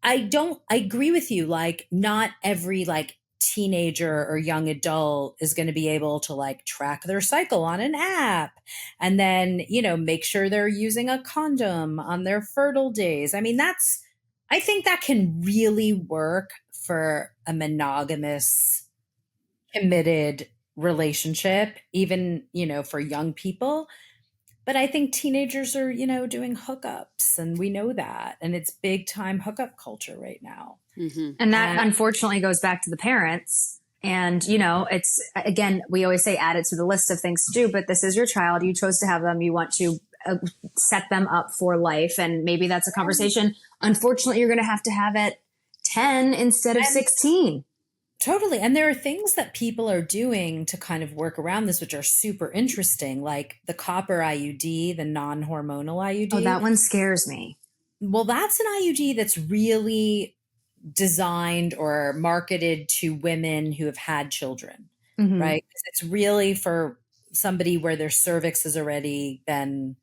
I agree with you. Like not every like teenager or young adult is going to be able to like track their cycle on an app and then, make sure they're using a condom on their fertile days. I think that can really work for a monogamous, committed relationship, even, for young people. But I think teenagers are, doing hookups, and we know that. And it's big time hookup culture right now. Mm-hmm. And that unfortunately goes back to the parents. And, it's, again, we always say add it to the list of things to do, but this is your child. You chose to have them. You want to set them up for life. And maybe that's a conversation. Unfortunately, you're going to have at 10 instead of 16. Totally. And there are things that people are doing to kind of work around this, which are super interesting, like the copper IUD, the non-hormonal IUD. Oh, that one scares me. Well, that's an IUD that's really designed or marketed to women who have had children, Mm-hmm. right? 'Cause it's really for somebody where their cervix has already been,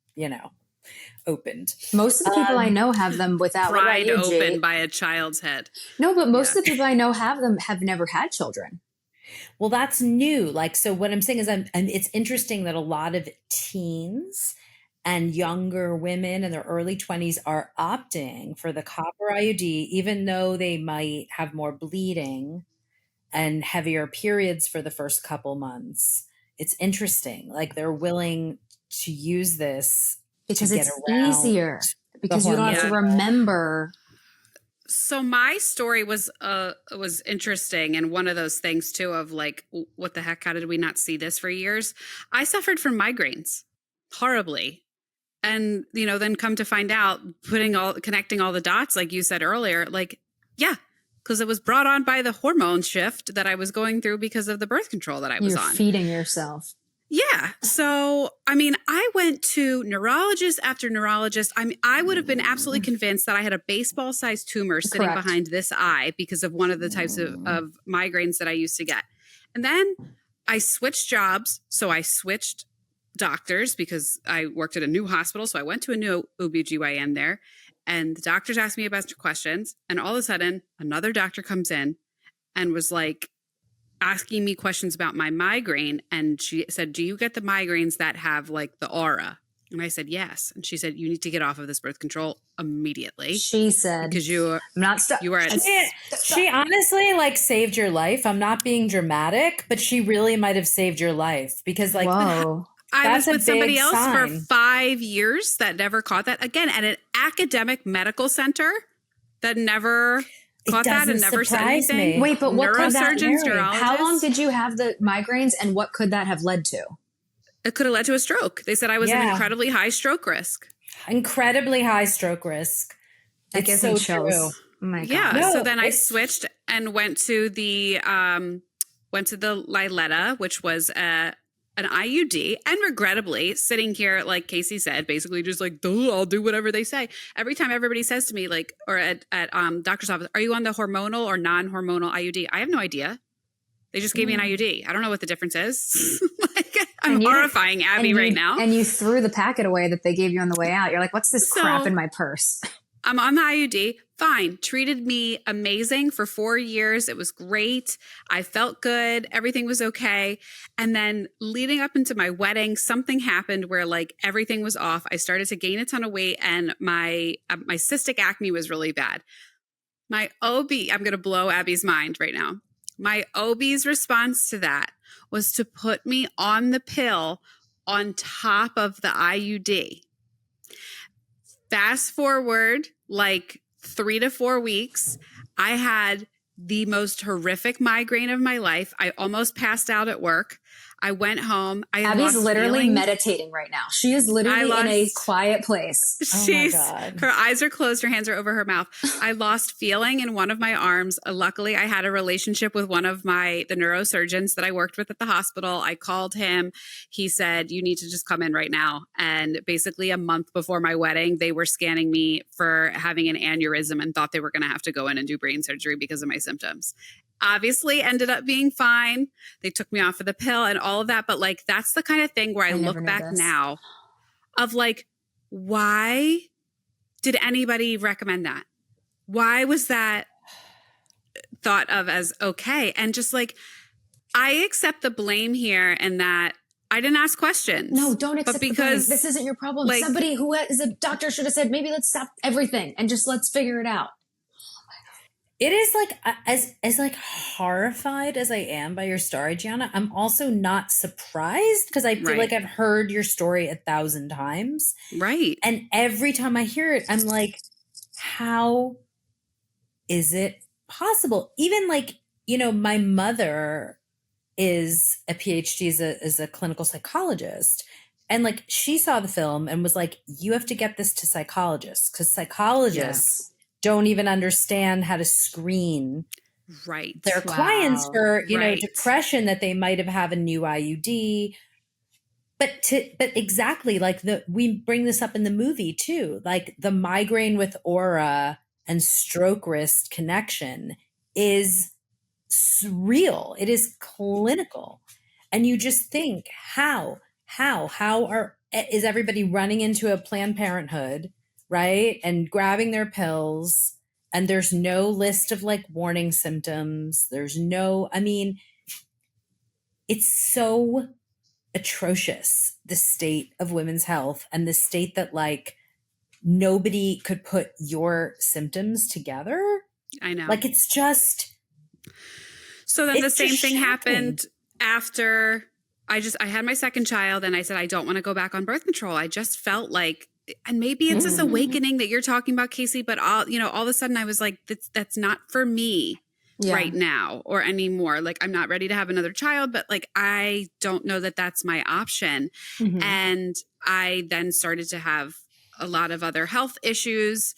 opened. Most of the people I know have them without. What about Pried you, open Jake? by a child's head. No, but most Yeah. of the people I know have them have never had children. Well, that's new. Like, so what I'm saying is, and it's interesting that a lot of teens and younger women in their early 20s are opting for the copper IUD, even though they might have more bleeding and heavier periods for the first couple months. It's interesting. Like, they're willing to use this to Because get it's around easier. the Because you don't have to Yeah. hormonal. remember. So my story was interesting, and one of those things too of like, what the heck? How did we not see this for years? I suffered from migraines horribly, and then come to find out, connecting all the dots, like you said earlier, like yeah, because it was brought on by the hormone shift that I was going through because of the birth control that I was You're on. feeding yourself. Yeah. So, I mean, I went to neurologist after neurologist. I mean, I would have been absolutely convinced that I had a baseball sized tumor sitting Correct. behind this eye because of one of the types of migraines that I used to get. And then I switched jobs. So I switched doctors because I worked at a new hospital. So I went to a new OBGYN there, and the doctors asked me a bunch of questions. And all of a sudden, another doctor comes in and was like, asking me questions about my migraine. And she said, do you get the migraines that have like the aura? And I said, yes. And she said, you need to get off of this birth control immediately She said, because I'm not you are at She honestly like saved your life. I'm not being dramatic, but she really might have saved your life because like whoa. I was that's a with somebody big else for sign. 5 years that never caught that. Again, at an academic medical center that never caught that and never said surprise anything. me. Wait, but what could that Neurosurgeons, Mary, neurologists. How long did you have the migraines and what could that have led to? It could have led to a stroke. They said I was an Yeah. incredibly high stroke risk. Incredibly high stroke risk. That It's gives so me chills. true. Oh my Yeah. God. No, So then I it's- switched and went to the Liletta, which was an IUD, and regrettably sitting here, like Casey said, basically just like, duh, I'll do whatever they say. Every time everybody says to me, like, or at doctor's office, are you on the hormonal or non-hormonal IUD? I have no idea. They just gave me an IUD. I don't know what the difference is. Like, I'm And you- horrifying Abby right now. And you threw the packet away that they gave you on the way out. You're like, what's this crap in my purse? I'm on the IUD. Fine. Treated me amazing for 4 years. It was great. I felt good. Everything was okay. And then leading up into my wedding, something happened where like everything was off. I started to gain a ton of weight, and my cystic acne was really bad. My OB, I'm going to blow Abby's mind right now. My OB's response to that was to put me on the pill on top of the IUD. Fast forward like 3 to 4 weeks, I had the most horrific migraine of my life. I almost passed out at work. I went home. Abby's literally meditating right now. She is literally in a quiet place. Oh my God. Her eyes are closed. Her hands are over her mouth. I lost feeling in one of my arms. Luckily, I had a relationship with one of the neurosurgeons that I worked with at the hospital. I called him. He said, you need to just come in right now. And basically a month before my wedding, they were scanning me for having an aneurysm and thought they were going to have to go in and do brain surgery because of my symptoms. Obviously ended up being fine. They took me off of the pill and all of that. But like, that's the kind of thing where I never look knew back this. now of like, why did anybody recommend that? Why was that thought of as okay? And just like, I accept the blame here and that I didn't ask questions. No, don't accept the blame. because This isn't your problem. like- Somebody who is a doctor should have said, maybe let's stop everything and just let's figure it out. It is like as like horrified as I am by your story, Gianna, I'm also not surprised because I feel Right. like I've heard your story 1,000 times. Right. And every time I hear it, I'm like, how is it possible? Even like, my mother is a PhD as a clinical psychologist. And like, she saw the film and was like, you have to get this to psychologists because psychologists don't even understand how to screen Right. their Wow. clients for, Right. depression that they might have a new IUD. but exactly, like we bring this up in the movie too, like the migraine with aura and stroke risk connection is real. It is clinical. And you just think, is everybody running into a Planned Parenthood, right? And grabbing their pills, and there's no list of like warning symptoms. There's no, I mean, it's so atrocious, the state of women's health, and the state that like nobody could put your symptoms together. I know. Like, it's just, so then the it's same just thing shocking. happened after I had my second child, and I said, I don't want to go back on birth control. I just felt like, and maybe it's this awakening that you're talking about, Casey, but all of a sudden I was like, that's not for me right now or anymore. Like, I'm not ready to have another child, but like, I don't know that that's my option. And I then started to have a lot of other health issues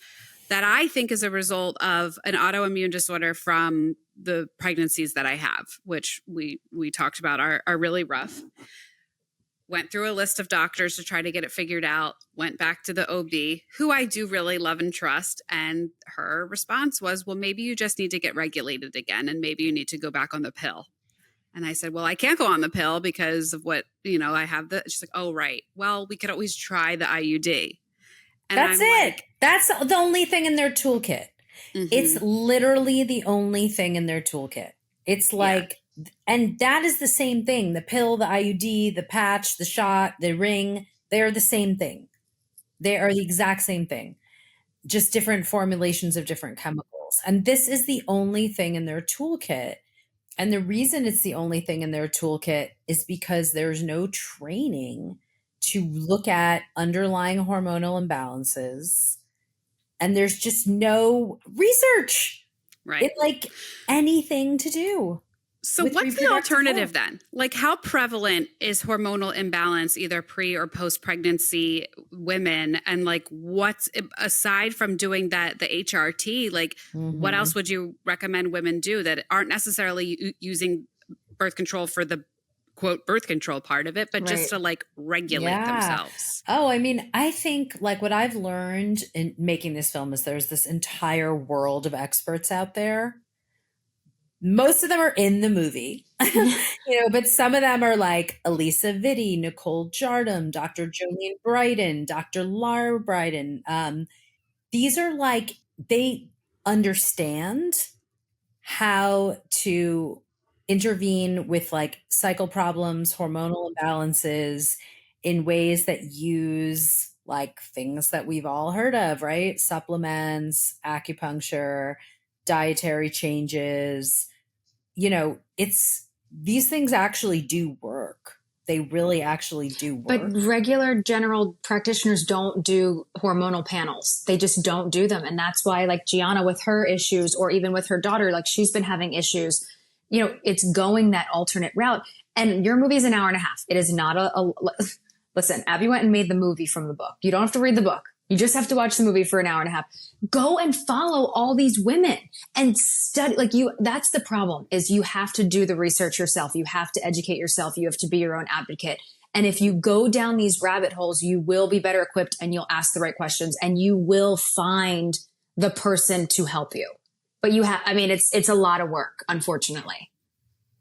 that I think is a result of an autoimmune disorder from the pregnancies that I have, which we talked about are really rough. Went through a list of doctors to try to get it figured out, went back to the OB, who I do really love and trust. And her response was, well, maybe you just need to get regulated again. And maybe you need to go back on the pill. And I said, well, I can't go on the pill because of what, I have she's like, oh, right. Well, we could always try the IUD. And that's I'm it. Like, that's the only thing in their toolkit. It's literally the only thing in their toolkit. It's like, and that is the same thing. The pill, the IUD, the patch, the shot, the ring, they're the same thing. They are the exact same thing, just different formulations of different chemicals. And this is the only thing in their toolkit. And the reason it's the only thing in their toolkit is because there's no training to look at underlying hormonal imbalances. And there's just no research, right? It's like anything to do. So what's the alternative then? Like, how prevalent is hormonal imbalance, either pre or post pregnancy women? And like, what's, aside from doing the HRT, like what else would you recommend women do that aren't necessarily using birth control for the quote birth control part of it, but just to like regulate themselves? Oh, I mean, I think like what I've learned in making this film is there's this entire world of experts out there. Most of them are in the movie, but some of them are like Elisa Vitti, Nicole Jardim, Dr. Jolene Brighton, Dr. Lara Brighton. These are like, they understand how to intervene with like cycle problems, hormonal imbalances in ways that use like things that we've all heard of, right? Supplements, acupuncture, dietary changes. It's, these things actually do work. They really actually do work. But regular general practitioners don't do hormonal panels. They just don't do them. And that's why like Gianna with her issues, or even with her daughter, like she's been having issues, it's going that alternate route. And your movie is an hour and a half. It is not listen, Abby went and made the movie from the book. You don't have to read the book. You just have to watch the movie for an hour and a half. Go and follow all these women and study. That's the problem, is you have to do the research yourself. You have to educate yourself. You have to be your own advocate. And if you go down these rabbit holes, you will be better equipped and you'll ask the right questions and you will find the person to help you. But it's a lot of work, unfortunately.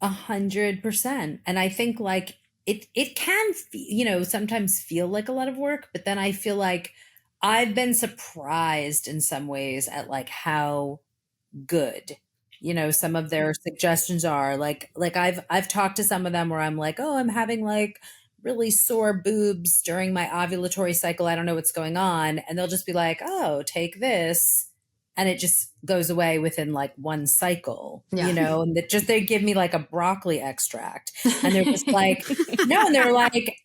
100%. And I think like it can, sometimes feel like a lot of work, but then I feel like I've been surprised in some ways at like how good, some of their suggestions are. Like I've talked to some of them where I'm like, oh, I'm having like really sore boobs during my ovulatory cycle. I don't know what's going on. And they'll just be like, oh, take this. And it just goes away within like one cycle, and they give me like a broccoli extract and they're just like, no, and they're like,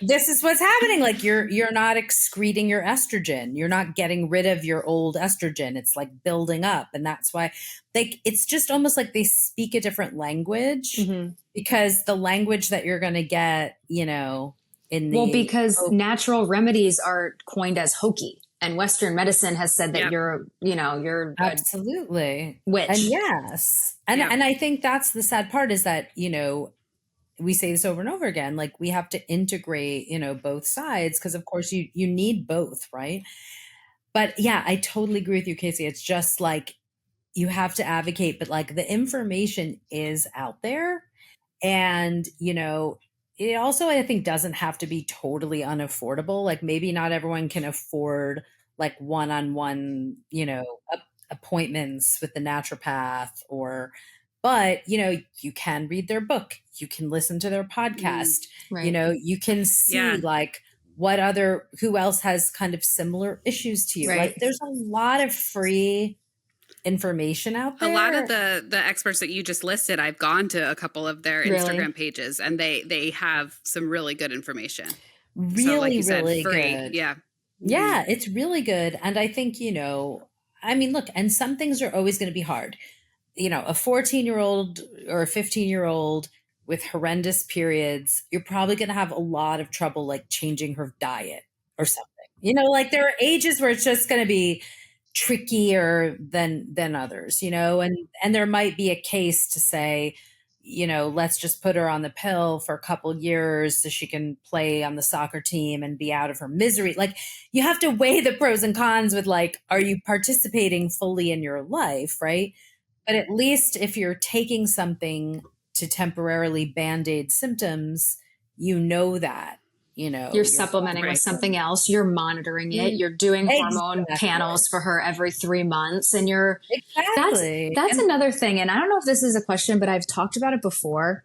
this is what's happening. Like you're not excreting your estrogen. You're not getting rid of your old estrogen. It's like building up. And that's why it's just almost like they speak a different language because the language that you're going to get, because natural remedies are coined as hokey. And Western medicine has said that you're absolutely witch. And yes. And I think that's the sad part is that, we say this over and over again, like we have to integrate, both sides, because of course you need both, right? But yeah, I totally agree with you, Casey. It's just like you have to advocate, but like the information is out there. And, it also, I think, doesn't have to be totally unaffordable. Like maybe not everyone can afford like one-on-one, appointments with the naturopath but, you can read their book. You can listen to their podcast. Right. You can see like who else has kind of similar issues to you. Right. Like there's a lot of free information out there. A lot of the experts that you just listed, I've gone to a couple of their Instagram pages, and they have some really good information. Really, so, like you said, really free. good. Yeah. Yeah, it's really good. And I think, I mean, look, and some things are always going to be hard. A 14-year-old or a 15-year-old with horrendous periods, you're probably going to have a lot of trouble like changing her diet or something. Like there are ages where it's just going to be trickier than others, and there might be a case to say, let's just put her on the pill for a couple years so she can play on the soccer team and be out of her misery. Like you have to weigh the pros and cons with like, are you participating fully in your life, right? But at least if you're taking something to temporarily band-aid symptoms, that, you're supplementing with something else. You're monitoring it. You're doing hormone panels for her every 3 months. And that's another thing. And I don't know if this is a question, but I've talked about it before.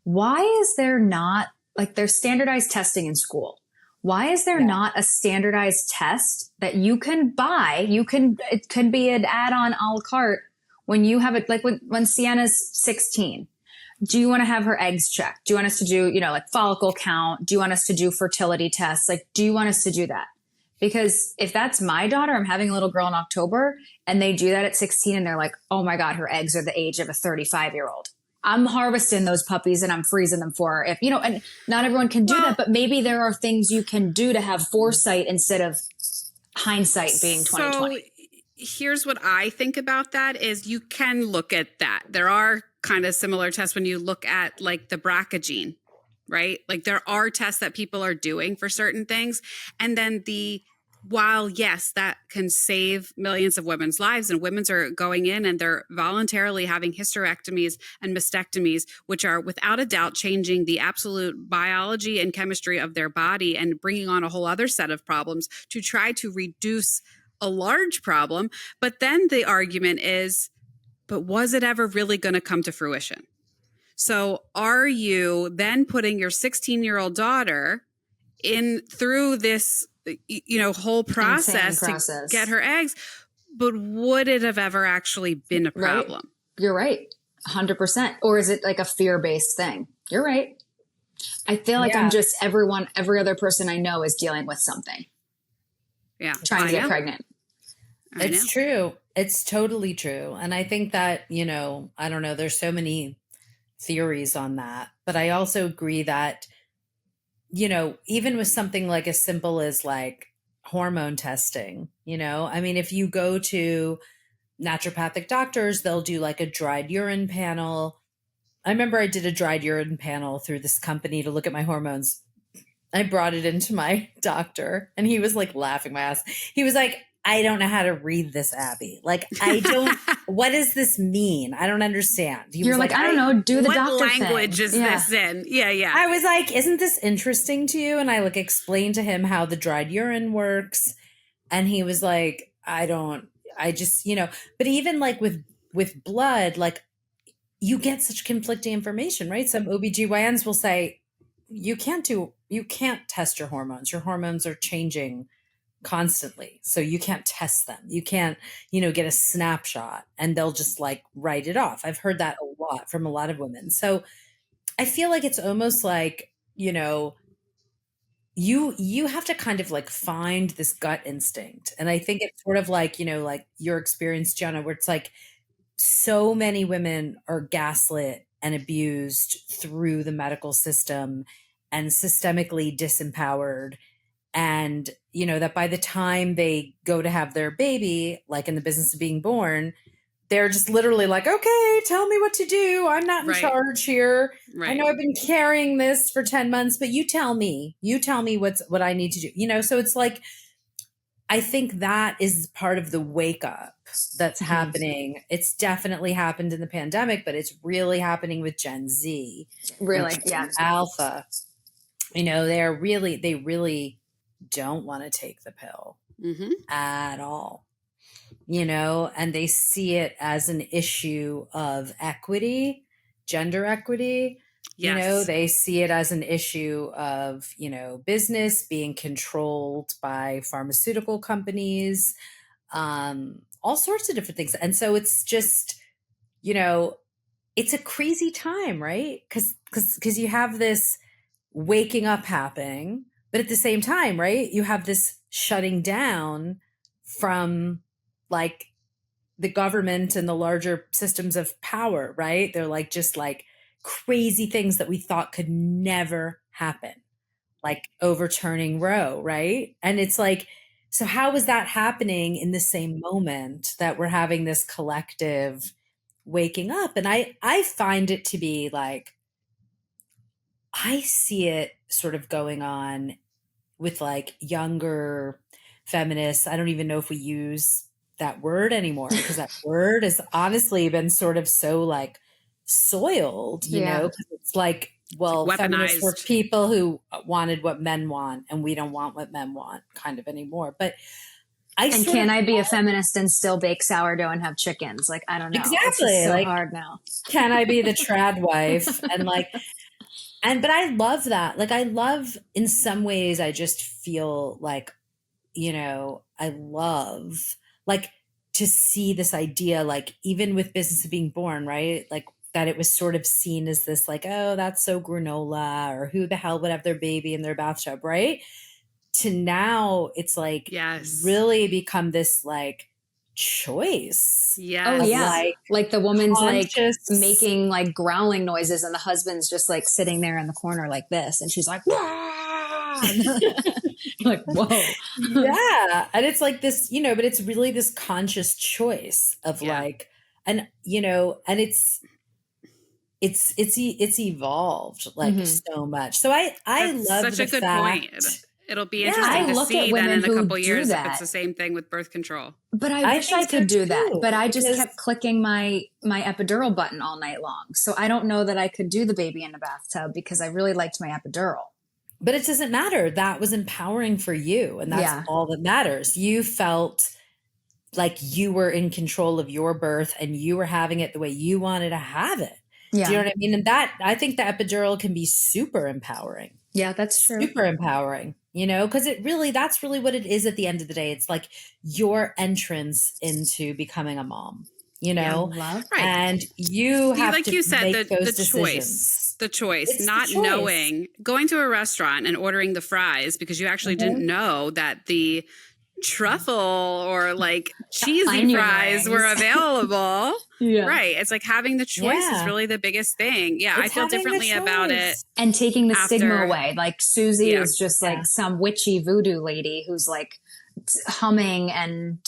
Why is there not, like there's standardized testing in school? Why is there not a standardized test that you can buy? It can be an add-on a la carte when you have it, like when Sienna's 16. Do you want to have her eggs checked? Do you want us to do, like follicle count? Do you want us to do fertility tests? Like, do you want us to do that? Because if that's my daughter, I'm having a little girl in October and they do that at 16 and they're like, oh my God, her eggs are the age of a 35-year-old. I'm harvesting those puppies and I'm freezing them for her. If, and not everyone can do that, but maybe there are things you can do to have foresight instead of hindsight being 2020. So here's what I think about that is you can look at that. There are kind of similar tests when you look at like the BRCA gene, right? Like there are tests that people are doing for certain things. And then while yes, that can save millions of women's lives and women's are going in and they're voluntarily having hysterectomies and mastectomies, which are without a doubt changing the absolute biology and chemistry of their body and bringing on a whole other set of problems to try to reduce a large problem. But then the argument is, but was it ever really going to come to fruition? So are you then putting your 16-year-old daughter in through this, whole process to get her eggs? But would it have ever actually been a problem? Right. You're right. 100%. Or is it like a fear-based thing? You're right. I feel like I'm just every other person I know is dealing with something. Yeah. Trying to get pregnant. It's true. It's totally true. And I think that, I don't know, there's so many theories on that, but I also agree that, even with something like as simple as like hormone testing, I mean, if you go to naturopathic doctors, they'll do like a dried urine panel. I remember I did a dried urine panel through this company to look at my hormones. I brought it into my doctor and he was like laughing my ass. He was like, I don't know how to read this, Abby. Like, what does this mean? I don't understand. You're like, I don't know, do the doctor thing. What language is this in? Yeah. I was like, isn't this interesting to you? And I like explained to him how the dried urine works. And he was like, but even like with blood, like you get such conflicting information, right? Some OBGYNs will say, you can't test your hormones. Your hormones are changing constantly. So you can't test them. You can't, get a snapshot and they'll just like write it off. I've heard that a lot from a lot of women. So I feel like it's almost like, you have to kind of like find this gut instinct. And I think it's sort of like, like your experience, Gianna, where it's like so many women are gaslit and abused through the medical system and systemically disempowered. And, that by the time they go to have their baby, like in the business of being born, they're just literally like, okay, tell me what to do. I'm not in Right. charge here. I Right. know I've been carrying this for 10 months, but you tell me what I need to do. So it's like, I think that is part of the wake up that's happening. It's definitely happened in the pandemic, but it's really happening with Gen Z. Really? And Yeah. Alpha. They really don't want to take the pill at all. And they see it as an issue of equity, gender equity. Yes. They see it as an issue of, business being controlled by pharmaceutical companies, all sorts of different things. And so it's just, it's a crazy time, right? Because you have this waking up happening, but at the same time, right, you have this shutting down from like the government and the larger systems of power, right? They're like just like crazy things that we thought could never happen, like overturning Roe, right? And it's like, so how is that happening in the same moment that we're having this collective waking up? And I find it to be like, I see it sort of going on with like younger feminists. I don't even know if we use that word anymore because that word has honestly been sort of so like soiled, Yeah. 'cause it's like, well, like feminists were weaponized. people who wanted what men want and we don't want what men want kind of anymore. But And can I be a feminist and still bake sourdough and have chickens? Like, I don't know. Exactly. It's just so like, hard now. can I be the trad wife? And like, but I love that. Like, I love in some ways, I just feel like, I love like to see this idea, like even with Business of Being Born, right? Like that it was sort of seen as this like, oh, that's so granola, or who the hell would have their baby in their bathtub, right? To now it's like Yes. really become this like choice. Yes. Oh yeah. Like the woman's conscious, like making like growling noises and the husband's just like sitting there in the corner like this. And she's like, like, whoa. Yeah. And it's like this, but it's really this conscious choice of like, and, and it's evolved like so much. So I That's love such the a good fact. point. It'll be interesting to see then in a couple years if it's the same thing with birth control. But I wish I could do that. But I just kept clicking my epidural button all night long. So I don't know that I could do the baby in the bathtub because I really liked my epidural. But it doesn't matter. That was empowering for you. And that's all that matters. You felt like you were in control of your birth and you were having it the way you wanted to have it. Yeah. Do you know what I mean? And I think the epidural can be super empowering. Yeah, that's true. Super empowering, because that's really what it is at the end of the day. It's like your entrance into becoming a mom, Right. And you have like to you said, make those decisions. The choice, it's not the choice. Knowing, going to a restaurant and ordering the fries because you actually didn't know that the truffle or like cheesy fries were available. Right. It's like having the choice is really the biggest thing. Yeah. I feel differently about it. And taking the stigma away. Like Susie is just like some witchy voodoo lady who's like humming and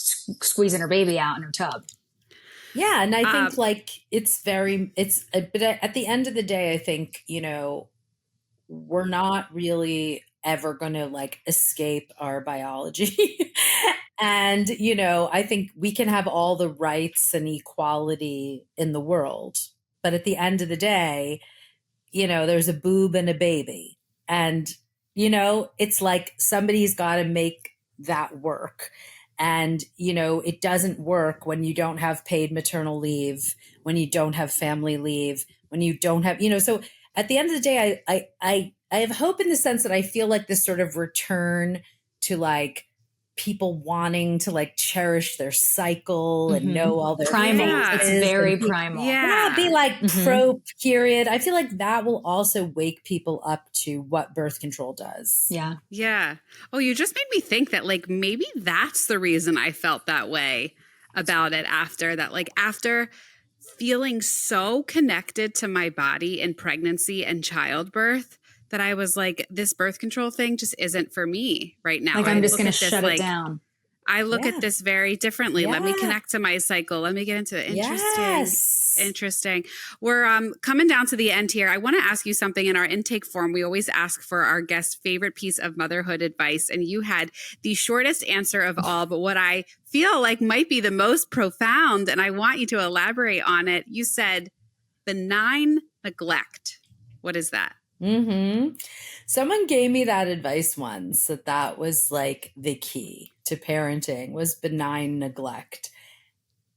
squeezing her baby out in her tub. Yeah. And I think like but at the end of the day, I think, we're not really ever going to like escape our biology. And, I think we can have all the rights and equality in the world. But at the end of the day, there's a boob and a baby. And, it's like somebody's got to make that work. And, it doesn't work when you don't have paid maternal leave, when you don't have family leave, when you don't have, so at the end of the day, I have hope in the sense that I feel like this sort of return to like people wanting to like cherish their cycle and know all their primal. It's very primal. Be like pro period. I feel like that will also wake people up to what birth control does. Yeah. Yeah. Oh, you just made me think that like maybe that's the reason I felt that way about it after feeling so connected to my body in pregnancy and childbirth that I was like, this birth control thing just isn't for me right now. Like, I'm just going to shut it down. I look Yeah. at this very differently. Let me Yeah. connect to my cycle. Let me get into it. Interesting. Yes. Interesting. We're coming down to the end here. I want to ask you something. In our intake form, we always ask for our guest's favorite piece of motherhood advice. And you had the shortest answer of all, but what I feel like might be the most profound, and I want you to elaborate on it. You said benign neglect. What is that? Someone gave me that advice once, that was like the key to parenting was benign neglect.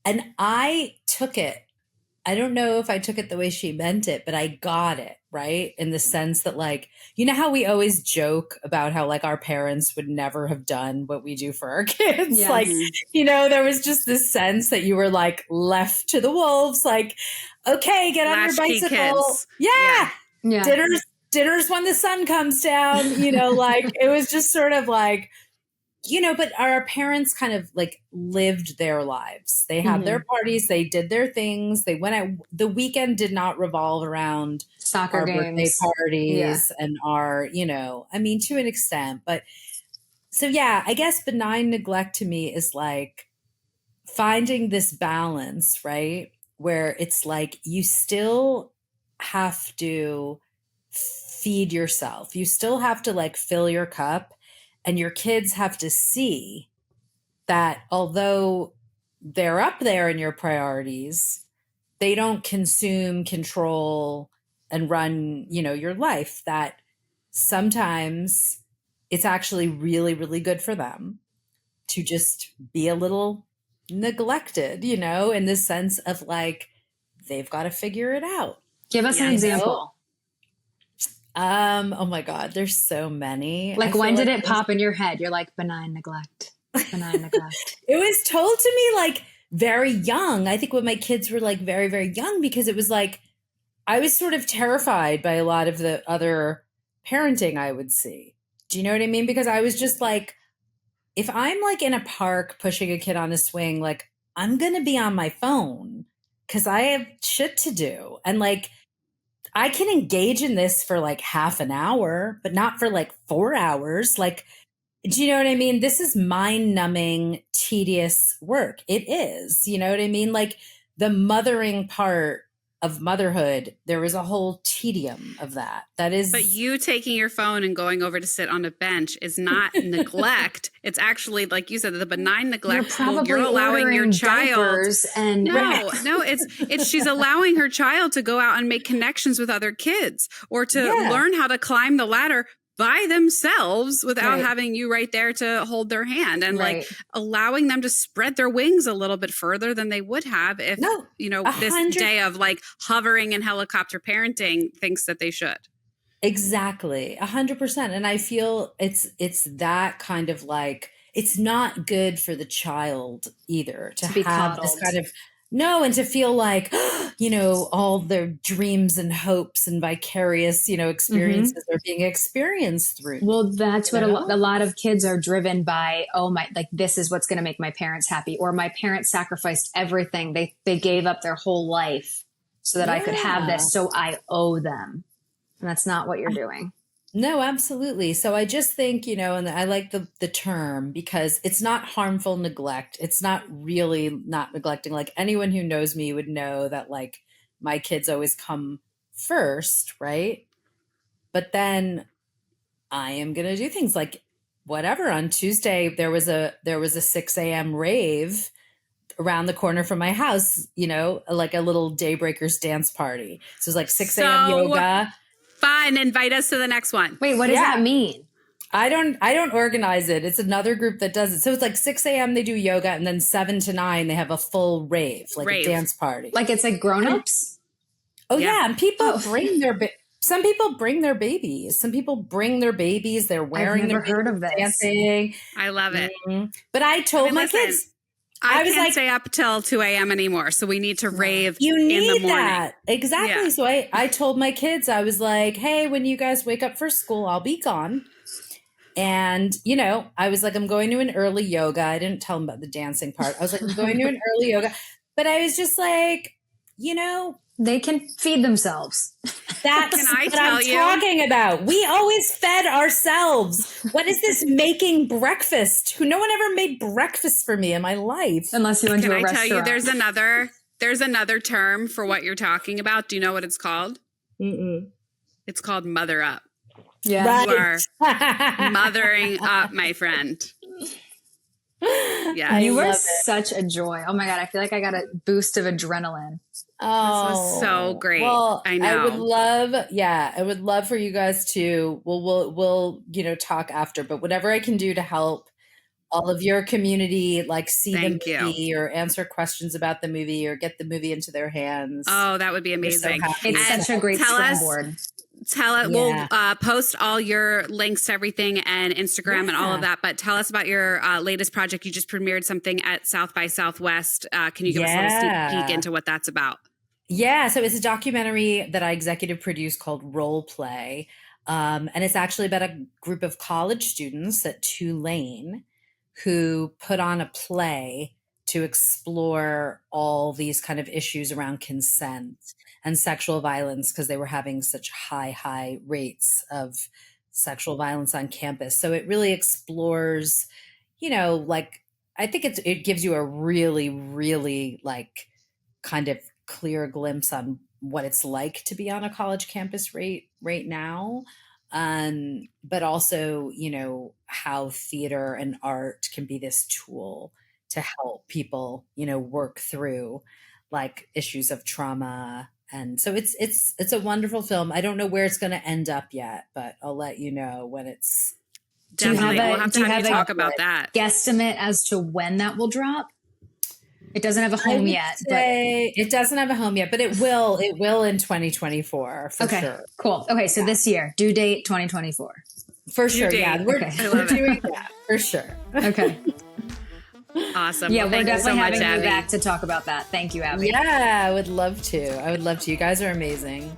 And I took it. I don't know if I took it the way she meant it, but I got it, right? In the sense that, like, you know how we always joke about how, like, our parents would never have done what we do for our kids? Yes. Like, you know, there was just this sense that you were, like, left to the wolves, like, okay, get on your Latchkey bicycle. kids. Yeah. Yeah. Dinner's when the sun comes down, you know, like, it was just sort of like, you know, but our parents kind of like lived their lives. They had their parties, they did their things. They went out. The weekend did not revolve around Soccer our birthday games. parties and our, you know, I mean, to an extent. But so, yeah, I guess benign neglect to me is like finding this balance, right? Where it's like you still have to feed yourself. You still have to like fill your cup, and your kids have to see that although they're up there in your priorities, they don't consume, control, and run, you know, your life. That sometimes it's actually really, really good for them to just be a little neglected, you know, in the sense of like, they've got to figure it out. Give us an example. Oh my God, there's so many. Like, when did it pop in your head? You're like, benign neglect, benign neglect. It was told to me like very young. I think when my kids were like very, very young, because it was like, I was sort of terrified by a lot of the other parenting I would see. Do you know what I mean? Because I was just like, if I'm like in a park pushing a kid on a swing, like I'm going to be on my phone because I have shit to do. And like, I can engage in this for like half an hour, but not for like 4 hours. Like, do you know what I mean? This is mind numbing, tedious work. It is, you know what I mean? Like the mothering part of motherhood, there is a whole tedium of that. That is. But you taking your phone and going over to sit on a bench is not neglect. It's actually, like you said, the benign neglect. You're probably you're allowing your child. And No, it's she's allowing her child to go out and make connections with other kids, or to learn how to climb the ladder by themselves without having you right there to hold their hand, and like allowing them to spread their wings a little bit further than they would have if, you know, this day of like hovering and helicopter parenting thinks that they should. Exactly. 100%. And I feel it's that kind of like, it's not good for the child either to be have coddled. this kind of, no, and to feel like, you know, all their dreams and hopes and vicarious, you know, experiences are being experienced through. Well, that's what a lot of kids are driven by. Oh my, like, this is what's going to make my parents happy. Or my parents sacrificed everything. They gave up their whole life so that I could have this. So I owe them. And that's not what you're doing. No, absolutely. So I just think, you know, and I like the term because it's not harmful neglect. It's not really not neglecting. Like anyone who knows me would know that like my kids always come first, right? But then I am going to do things like whatever. On Tuesday, there was a 6 a.m. rave around the corner from my house, you know, like a little Daybreakers dance party. So it was like 6 a.m. yoga. Fine, invite us to the next one. Wait, what does that mean? I don't organize it. It's another group that does it. So it's like 6 a.m. they do yoga, and then 7 to 9 they have a full rave, like a dance party. Like it's like grown-ups? Oh yeah, and people bring their some people bring their babies. Some people bring their babies. They're wearing I've never heard of this. Dancing. I love it. But I told my kids, I was can't like, stay up till 2 a.m. anymore, so we need to rave you need in the morning. That. Exactly. Yeah. So I told my kids, I was like, hey, when you guys wake up for school, I'll be gone. And, you know, I was like, I'm going to an early yoga. I didn't tell them about the dancing part. I was like, I'm going to an early yoga. But I was just like, you know, They can feed themselves. That's Can I what tell I'm you? talking about. We always fed ourselves. What is this making breakfast? No one ever made breakfast for me in my life. Unless you went Can to a I tell restaurant. you there's another term for what you're talking about. Do you know what it's called? Mm-mm. It's called mother up. Yeah. You are mothering up, my friend. Yeah. You were love it. such a joy. Oh my God. I feel like I got a boost of adrenaline. Oh, This was so great. Well, I know. I would love for you guys to, we'll, talk after, but whatever I can do to help all of your community, like see Thank the you. movie or answer questions about the movie or get the movie into their hands. Oh, that would be We're so amazing. happy. It's And such a great tell us- springboard. We'll post all your links to everything and Instagram and all of that. But tell us about your latest project. You just premiered something at South by Southwest. Can you give us a little sneak peek into what that's about? Yeah, so it's a documentary that I executive produced called Role Play. And it's actually about a group of college students at Tulane who put on a play to explore all these kind of issues around consent and sexual violence because they were having such high rates of sexual violence on campus. So it really explores, I think it gives you a really, really kind of clear glimpse on what it's like to be on a college campus right now. But also, how theater and art can be this tool to help people, work through issues of trauma. And so it's a wonderful film. I don't know where it's going to end up yet, but I'll let you know when it's. Definitely. We'll have to have you talk about a that. Guesstimate as to when that will drop? It doesn't have a home yet. It doesn't have a home yet, but it will. It will in 2024 for sure. Cool. Okay, so this year, due date 2024. For sure. date. Yeah, we're doing that for sure. Okay. Awesome. Yeah, Well, we're thank you definitely so much, having you Abby. back to talk about that. Thank you, Abby. Yeah, I would love to. You guys are amazing.